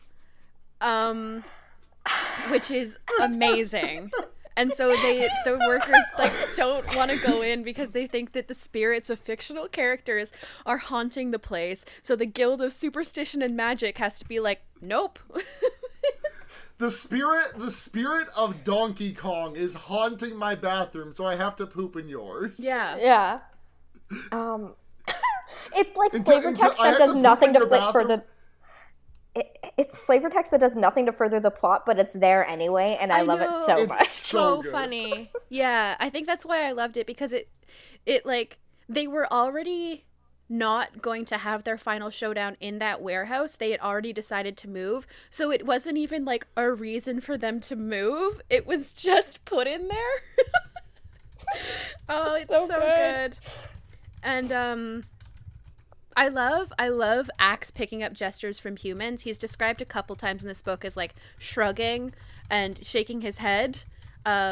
which is amazing. And so the workers like don't want to go in because they think that the spirits of fictional characters are haunting the place. So the Guild of Superstition and Magic has to be like, nope. The spirit of Donkey Kong is haunting my bathroom, so I have to poop in yours. Yeah. Yeah. It's like flavor text that does nothing to further. It's flavor text that does nothing to further the plot, but it's there anyway, and I love it so much. It's so funny. Yeah, I think that's why I loved it, because it like they were already not going to have their final showdown in that warehouse. They had already decided to move, so it wasn't even like a reason for them to move. It was just put in there. Oh, it's so good. And I love Axe picking up gestures from humans. He's described a couple times in this book as like shrugging and shaking his head,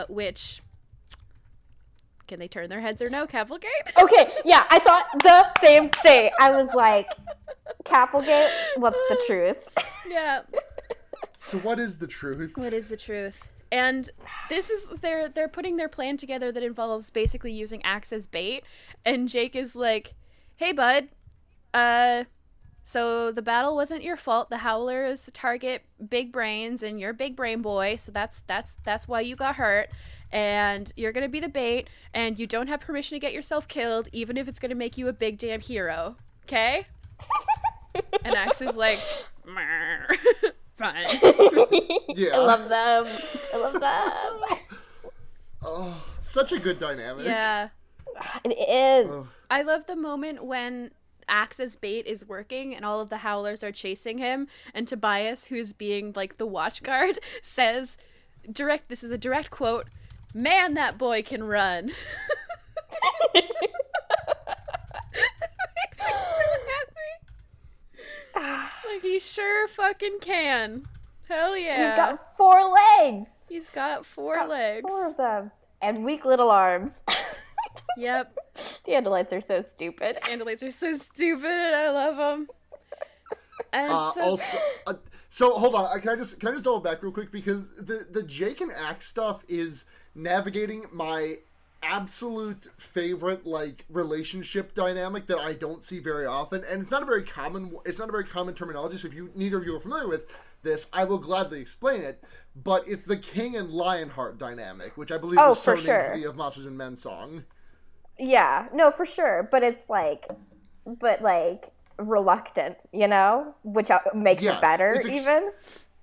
which, can they turn their heads or no, Cavalgate? Okay, yeah, I thought the same thing. I was like, Cavalgate, what's the truth? Yeah. So what is the truth? What is the truth? And this is, they're putting their plan together that involves basically using Axe as bait. And Jake is like, hey, bud, so the battle wasn't your fault. The Howlers target big brains, and you're a big brain boy, so that's why you got hurt. And you're gonna be the bait, and you don't have permission to get yourself killed, even if it's gonna make you a big damn hero. Okay? And Axe is like, fine. Yeah. I love them. Oh, such a good dynamic. Yeah. It is. Oh. I love the moment when Axe's bait is working and all of the Howlers are chasing him, and Tobias, who's being like the watch guard, says, this is a direct quote, "Man, that boy can run." It makes me so happy. Like, he sure fucking can. Hell yeah. He's got 4 legs. He's got 4 legs. 4 of them. And weak little arms. Yep. The Andalites are so stupid. Andalites are so stupid, and I love them. And so hold on. Can I just double back real quick, because the Jake and Axe stuff is navigating my absolute favorite like relationship dynamic that I don't see very often, and it's not a very common terminology. So if neither of you are familiar with this, I will gladly explain it. But it's the King and Lionheart dynamic, which I believe is so named for the Of Monsters and Men song. Yeah, no, for sure. But it's like, reluctant, you know? Which makes it better, even.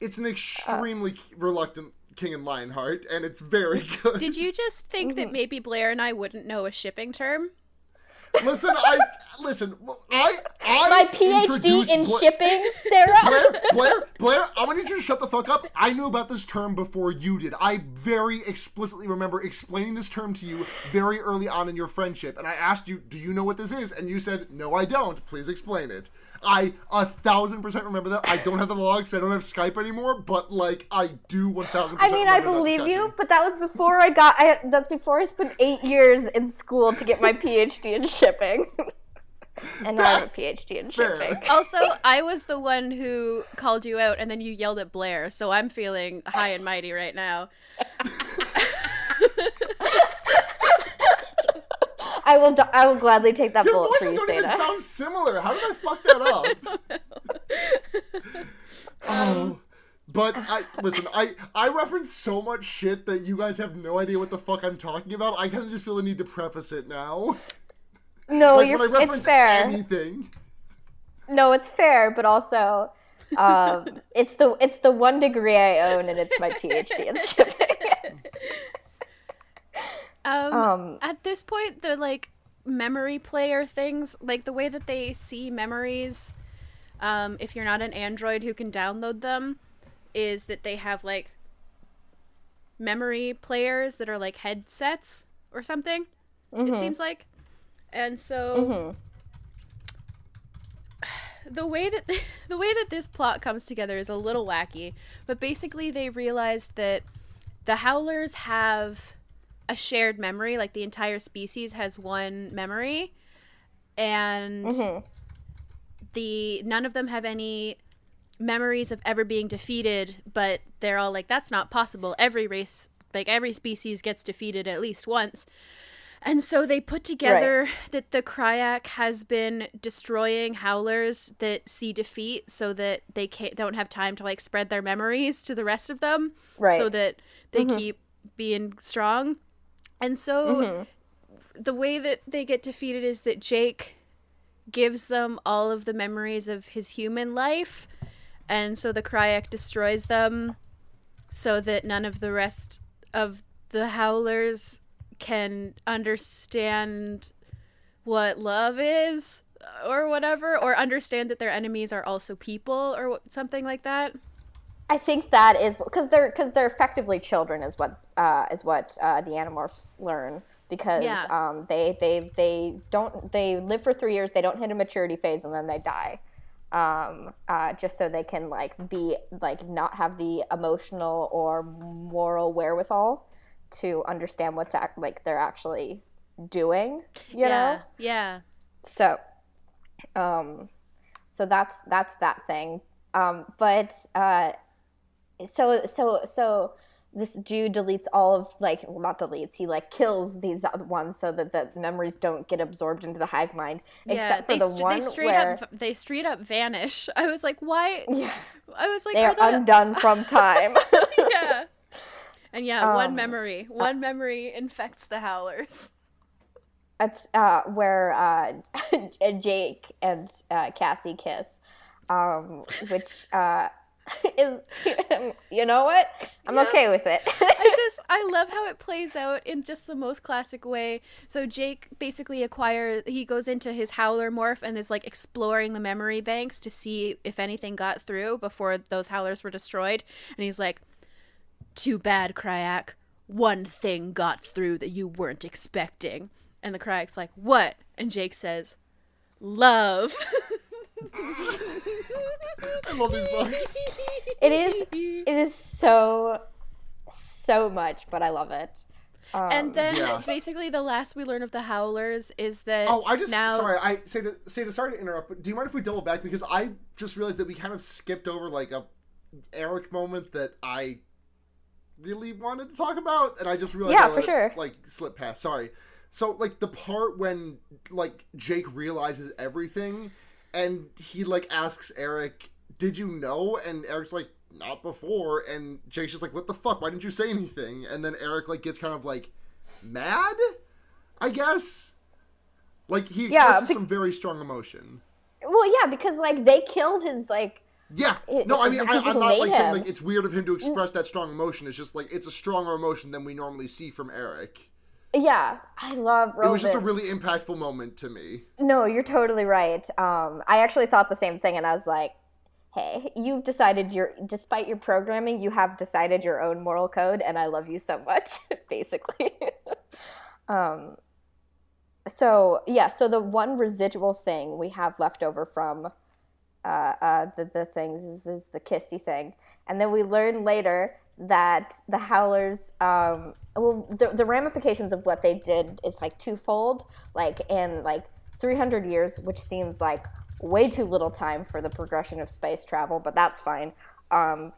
It's an extremely reluctant King and Lionheart, and it's very good. Did you just think that maybe Blair and I wouldn't know a shipping term? Listen, I my PhD in shipping, Sarah. Blair, I want you to shut the fuck up. I knew about this term before you did. I very explicitly remember explaining this term to you very early on in your friendship, and I asked you, "Do you know what this is?" And you said, "No, I don't. Please explain it." I 1,000% remember that. I don't have the logs. I don't have Skype anymore, but like I do 1,000%. I mean, I believe you, but that was before that's before I spent 8 years in school to get my PhD in shipping. And now I have a PhD in shipping. Also, I was the one who called you out, and then you yelled at Blair, so I'm feeling high and mighty right now. I will gladly take that bullet for you, Your voices don't even sound similar. How did I fuck that up? But I reference so much shit that you guys have no idea what the fuck I'm talking about. I kind of just feel the need to preface it now. No, like, it's fair. Anything. No, it's fair, but also, it's the 1 degree I own, and it's my PhD in shipping. At this point, the like memory player things, like the way that they see memories, if you're not an android who can download them, is that they have like memory players that are like headsets or something. It seems like. And so the way that this plot comes together is a little wacky, but basically they realized that the Howlers have a shared memory, like the entire species has one memory, and none of them have any memories of ever being defeated, but they're all like, that's not possible. Every race, like every species gets defeated at least once. And so they put together that the Kryak has been destroying Howlers that see defeat so that they don't have time to like spread their memories to the rest of them, so that they keep being strong. And so the way that they get defeated is that Jake gives them all of the memories of his human life, and so the Kryak destroys them so that none of the rest of the Howlers can understand what love is or whatever, or understand that their enemies are also people or something like that. I think that is because they're effectively children, is what the Animorphs learn, because they live for 3 years, they don't hit a maturity phase, and then they die, just so they can like be like not have the emotional or moral wherewithal to understand what's they're actually doing, you know? Yeah. So that's that thing. But so this dude deletes all of not deletes, he like kills these other ones so that the memories don't get absorbed into the hive mind. Except for the one they straight up vanish. I was like, why? Yeah. I was like, they're undone from time. Yeah. And one memory infects the Howlers. That's where Jake and Cassie kiss, which is, you know what? I'm okay with it. I love how it plays out in just the most classic way. So Jake basically he goes into his Howler morph and is like exploring the memory banks to see if anything got through before those Howlers were destroyed. And he's like, too bad, Kryak. One thing got through that you weren't expecting. And the Kryak's like, what? And Jake says, love. I love these books. It is so much, but I love it. And then basically the last we learn of the Howlers is that sorry to interrupt, but do you mind if we double back? Because I just realized that we kind of skipped over like a Erek moment that I really wanted to talk about, and I just realized for sure. Like slip past. Sorry. So like the part when like Jake realizes everything, and he like asks Erek, "Did you know?" And Erek's like, "Not before." And Jake's just like, "What the fuck? Why didn't you say anything?" And then Erek like gets kind of like mad, I guess. Like he expresses some very strong emotion. Well, yeah, because like they killed his like. Yeah. No, I mean, I'm not like saying like it's weird of him to express that strong emotion. It's just like it's a stronger emotion than we normally see from Erek. Yeah, I love Roman. It was just a really impactful moment to me. No, you're totally right. I actually thought the same thing, and I was like, hey, you've decided despite your programming, you have decided your own moral code, and I love you so much, basically. So the one residual thing we have left over from the things is the kissy thing, and then we learn later that the Howlers, the ramifications of what they did is like twofold. Like in like 300 years, which seems like way too little time for the progression of space travel, but that's fine. The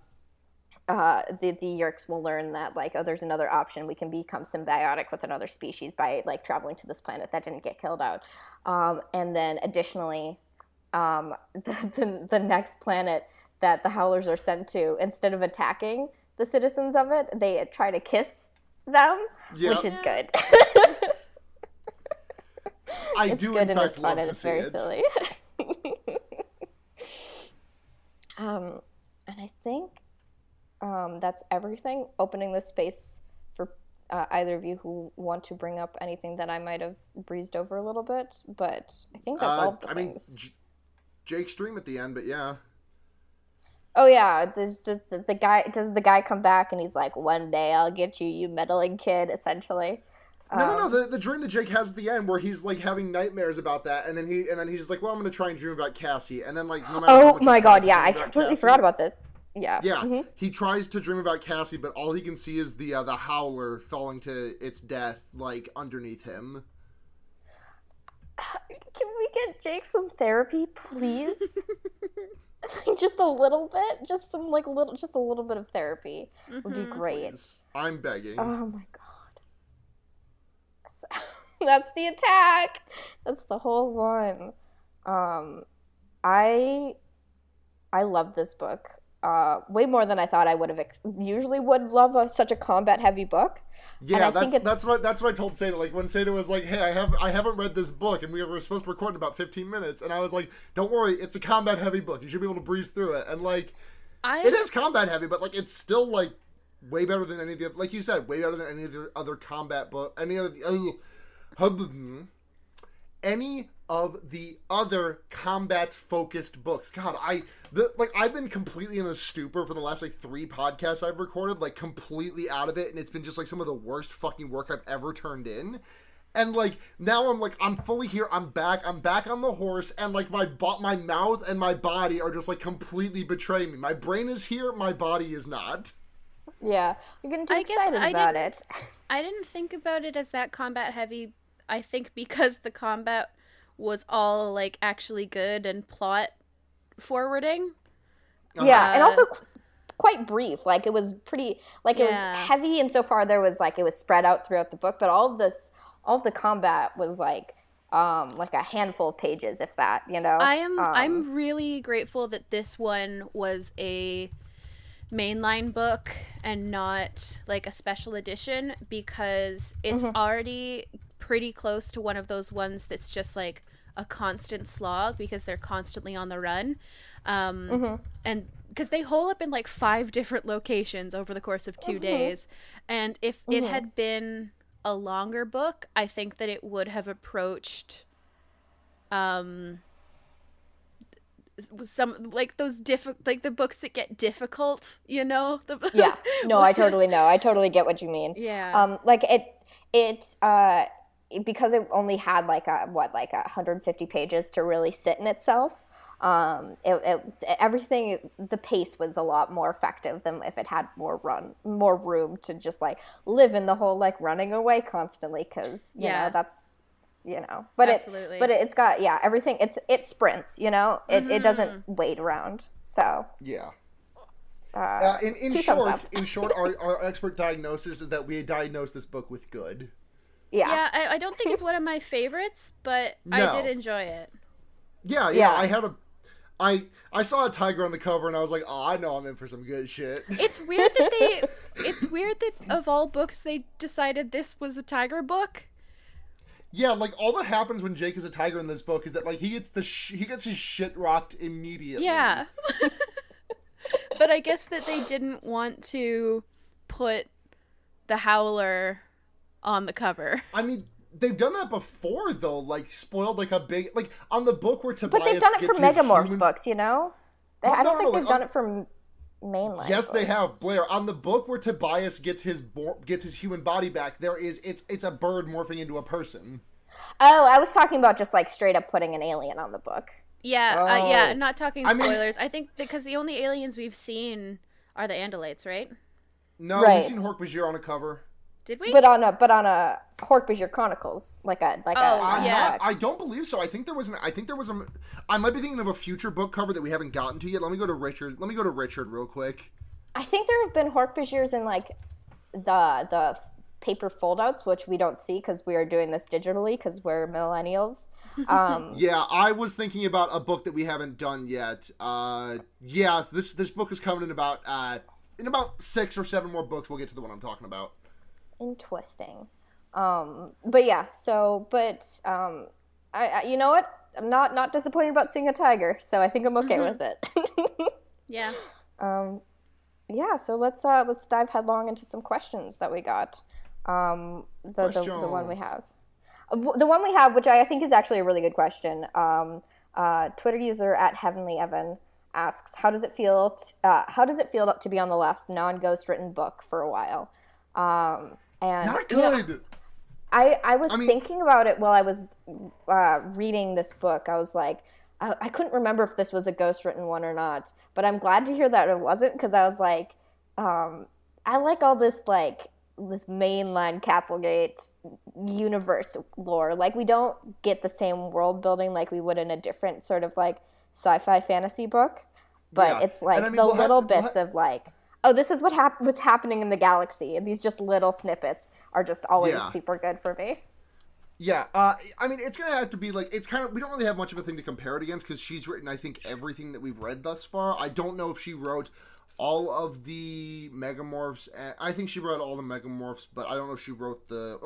Yeerks will learn that like, oh, there's another option. We can become symbiotic with another species by like traveling to this planet that didn't get killed out. And then additionally, the next planet that the Howlers are sent to, instead of attacking the citizens of it, they try to kiss them, which is good. It's do good in fact love to it's see very it. Silly. And I think that's everything. Opening the space for either of you who want to bring up anything that I might have breezed over a little bit, but I think that's all of the things. Jake's dream at the end, but yeah. Oh yeah, the guy, does the guy come back and he's like, one day I'll get you, you meddling kid, essentially. No. The dream that Jake has at the end, where he's like having nightmares about that, and then he's like, well, I'm gonna try and dream about Cassie, and then like, no matter how much my god, yeah, I completely forgot about this. Yeah. Yeah. Mm-hmm. He tries to dream about Cassie, but all he can see is the howler falling to its death, like underneath him. Can we get Jake some therapy, please? Just a little bit, just a little bit of therapy would be great. Please. I'm begging. Oh my god. So, that's the attack. That's the whole one. I love this book way more than I thought I would have. Usually would love such a combat heavy book. Yeah, that's what I told Seda. Like when Seda was like, "Hey, I haven't read this book, and we were supposed to record in about 15 minutes," and I was like, "Don't worry, it's a combat heavy book. You should be able to breeze through it." And like, it is combat heavy, but like it's still like way better than any of the, like you said, way better than any of the other combat book, any of the other combat focused books. God, I've been completely in a stupor for the last like 3 podcasts I've recorded, like completely out of it, and it's been just like some of the worst fucking work I've ever turned in. And like now I'm fully here. I'm back on the horse, and like my mouth and my body are just like completely betraying me. My brain is here, my body is not. Yeah, you're getting too excited about it. I didn't think about it as that combat heavy. I think because the combat was all like actually good and plot forwarding. Yeah, and also quite brief. Like it was pretty, like it was heavy insofar there was like it was spread out throughout the book, but all of the combat was like a handful of pages, if that, you know. I'm really grateful that this one was a mainline book and not like a special edition, because it's already pretty close to one of those ones that's just like a constant slog because they're constantly on the run, and because they hole up in like 5 different locations over the course of 2 days, and if it had been a longer book, I think that it would have approached some like those like the books that get difficult, you know. Yeah, no, I totally get what you mean. Yeah, like it because it only had like 150 pages to really sit in itself. Everything, the pace was a lot more effective than if it had more room to just like live in the whole like running away constantly, because you know that's, you know, but absolutely. It's got everything, it sprints, you know, it doesn't wait around, so yeah. In short, our expert diagnosis is that we diagnosed this book with good. Yeah, I don't think it's one of my favorites, but no. I did enjoy it. Yeah. I saw a tiger on the cover and I was like, oh, I know I'm in for some good shit. It's weird that of all books they decided this was a tiger book. Yeah, like all that happens when Jake is a tiger in this book is that like he gets his shit rocked immediately. Yeah. But I guess that they didn't want to put the howler on the cover. I mean, they've done that before, though. Like, spoiled like a big, like on the book where Tobias. But they've done it for Megamorphs books, you know. I don't think they've done it for mainline. Yes, books. They have. Blair, on the book where Tobias gets his human body back, it's a bird morphing into a person. Oh, I was talking about just like straight up putting an alien on the book. Yeah, not talking spoilers. I think because the only aliens we've seen are the Andalites, right? No, we've seen Hork-Bajir on a cover. Did we? But on a Hork-Bajir Chronicles, I don't believe so. I think there was I might be thinking of a future book cover that we haven't gotten to yet. Let me go to Richard real quick. I think there have been Hork-Bajirs in like the paper foldouts, which we don't see because we are doing this digitally because we're millennials. Yeah, I was thinking about a book that we haven't done yet. This book is coming in about 6 or 7 more books. We'll get to the one I'm talking about. Interesting. But yeah, I you know what? I'm not disappointed about seeing a tiger, so I think I'm okay with it. Yeah. Yeah, so let's dive headlong into some questions that we got. The one we have. The one we have, which I think is actually a really good question. Twitter user @HeavenlyEvan asks, how does it feel to be on the last non-ghost written book for a while? And not good. I was thinking about it while I was reading this book. I was like, I couldn't remember if this was a ghost written one or not, but I'm glad to hear that it wasn't, because I was like, I like all this this mainline Capelgate universe lore. Like, we don't get the same world building like we would in a different sort of like sci-fi fantasy book, but it's like the little bits of like, oh, this is what's happening in the galaxy, and these just little snippets are just always super good for me. Yeah, it's gonna have to be like, it's kind of, we don't really have much of a thing to compare it against, because she's written, I think, everything that we've read thus far. I don't know if she wrote all of the Megamorphs. I think she wrote all the Megamorphs, but I don't know if she wrote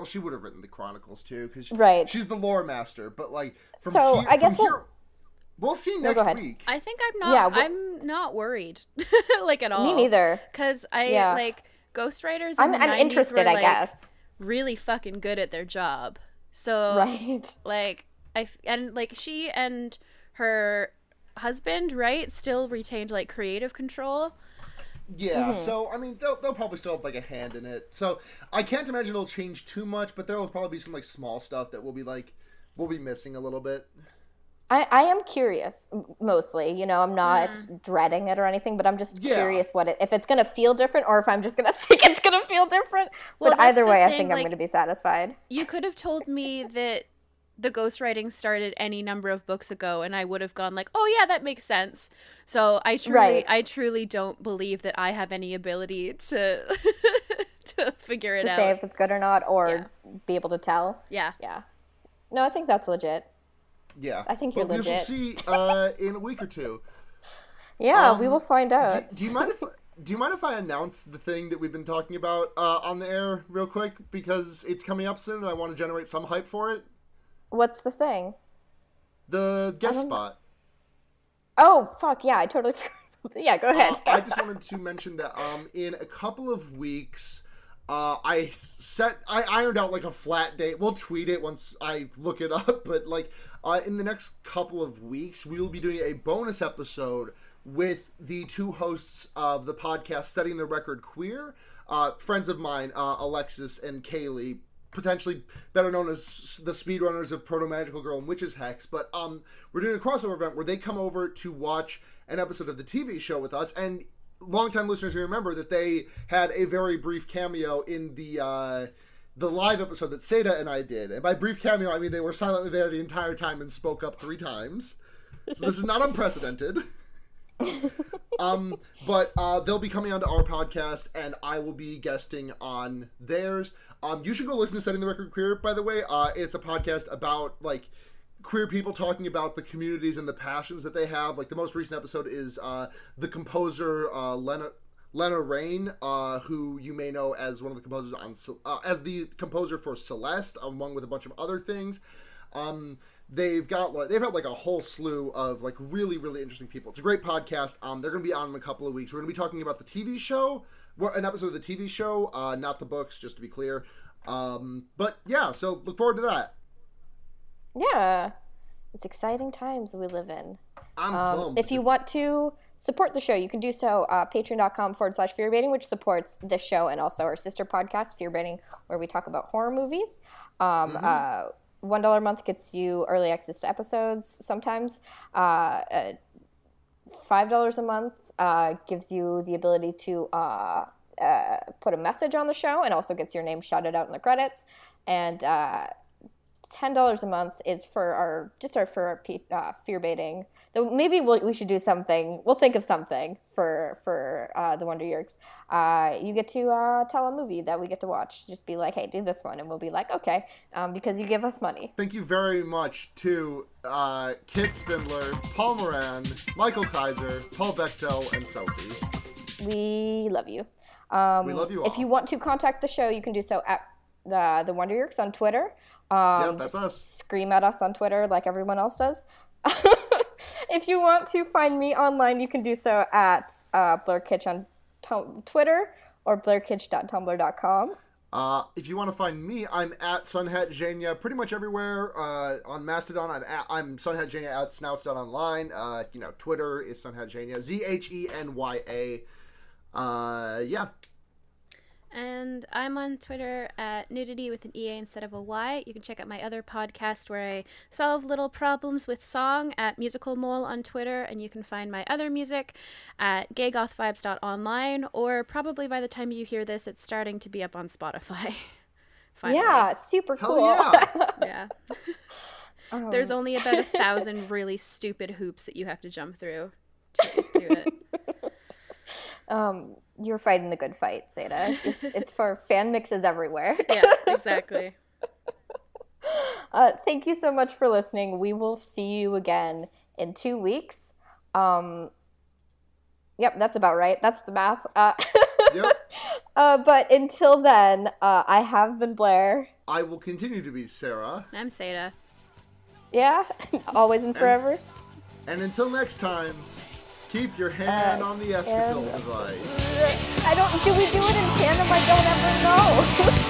she would have written the Chronicles too, because she's the lore master. But like, we'll see next week. I think I'm not worried, like, at all. Me neither. Because like, ghostwriters in the 90s interested, were, like, I guess, really fucking good at their job. So like, she and her husband, right, still retained like creative control. Yeah, so I mean, they'll probably still have like a hand in it. So I can't imagine it'll change too much, but there will probably be some like small stuff that we'll be missing a little bit. I am curious, mostly. I'm not dreading it or anything, but I'm just curious if it's going to feel different, or if I'm just going to think it's going to feel different. Well, but either way, I think I'm going to be satisfied. You could have told me that the ghostwriting started any number of books ago, and I would have gone like, oh yeah, that makes sense. So I truly don't believe that I have any ability to to figure it out. To say if it's good or not, or be able to tell. Yeah. Yeah. No, I think that's legit. Yeah, I think you're legit. We will see in a week or two. Yeah, we will find out. Do you mind if I announce the thing that we've been talking about on the air real quick, because it's coming up soon and I want to generate some hype for it? What's the thing? The guest spot. Oh fuck yeah! I totally forgot. Yeah, go ahead. I just wanted to mention that in a couple of weeks. I ironed out like a flat date. We'll tweet it once I look it up, but like in the next couple of weeks, we will be doing a bonus episode with the two hosts of the podcast Setting the Record Queer, friends of mine, Alexis and Kaylee, potentially better known as the speedrunners of Proto Magical Girl and Witch's Hex. But we're doing a crossover event where they come over to watch an episode of the TV show with us, and longtime listeners remember that they had a very brief cameo in the live episode that Seda and I did. And by brief cameo, I mean they were silently there the entire time and spoke up 3 times. So this is not unprecedented. But they'll be coming onto our podcast, and I will be guesting on theirs. You should go listen to Setting the Record Queer, by the way. It's a podcast about like queer people talking about the communities and the passions that they have. Like, the most recent episode is the composer Lena Raine, who you may know as one of the composers as the composer for Celeste, along with a bunch of other things. They've had like a whole slew of like really, really interesting people. It's a great podcast. They're going to be on in a couple of weeks. We're going to be talking about the TV show, an episode of the TV show, not the books, just to be clear. But yeah, so look forward to that. Yeah, it's exciting times we live in. I'm pumped. If you want to support the show, you can do so patreon.com/fearbaiting, which supports this show and also our sister podcast, Fearbaiting, where we talk about horror movies. $1 a month gets you early access to episodes sometimes. $5 a month gives you the ability to put a message on the show and also gets your name shouted out in the credits. And $10 a month is for our fear baiting. Though maybe we should do something. We'll think of something for the Wonder Yerks. You get to tell a movie that we get to watch. Just be like, hey, do this one, and we'll be like, okay, because you give us money. Thank you very much to Kit Spindler, Paul Moran, Michael Kaiser, Paul Bechtel, and Sophie. We love you. We love you all. If you want to contact the show, you can do so at the Wonder Yerks on Twitter. That's us. Scream at us on Twitter like everyone else does. If you want to find me online, you can do so at BlairKitch on Twitter or blairkitch.tumblr.com. If you want to find me, I'm at SunhatJania pretty much everywhere. On Mastodon, I'm SunhatJania at snouts.online. Twitter is SunhatJania, ZHENYA. Yeah. And I'm on Twitter at nudity with an EA instead of a Y. You can check out my other podcast where I solve little problems with song at Musical Mole on Twitter. And you can find my other music at gaygothvibes.online, or probably by the time you hear this, it's starting to be up on Spotify. Finally. Yeah, super cool. Yeah. There's only about 1,000 really stupid hoops that you have to jump through to do it. You're fighting the good fight, Zeta. It's for fan mixes everywhere. Yeah, exactly. Thank you so much for listening. We will see you again in 2 weeks. Yep, that's about right. That's the math. Yep. But until then, I have been Blair. I will continue to be Sarah. I'm Seda. Yeah, always and forever. And until next time, keep your hand on the Escafil device. Do we do it in tandem? I don't ever know.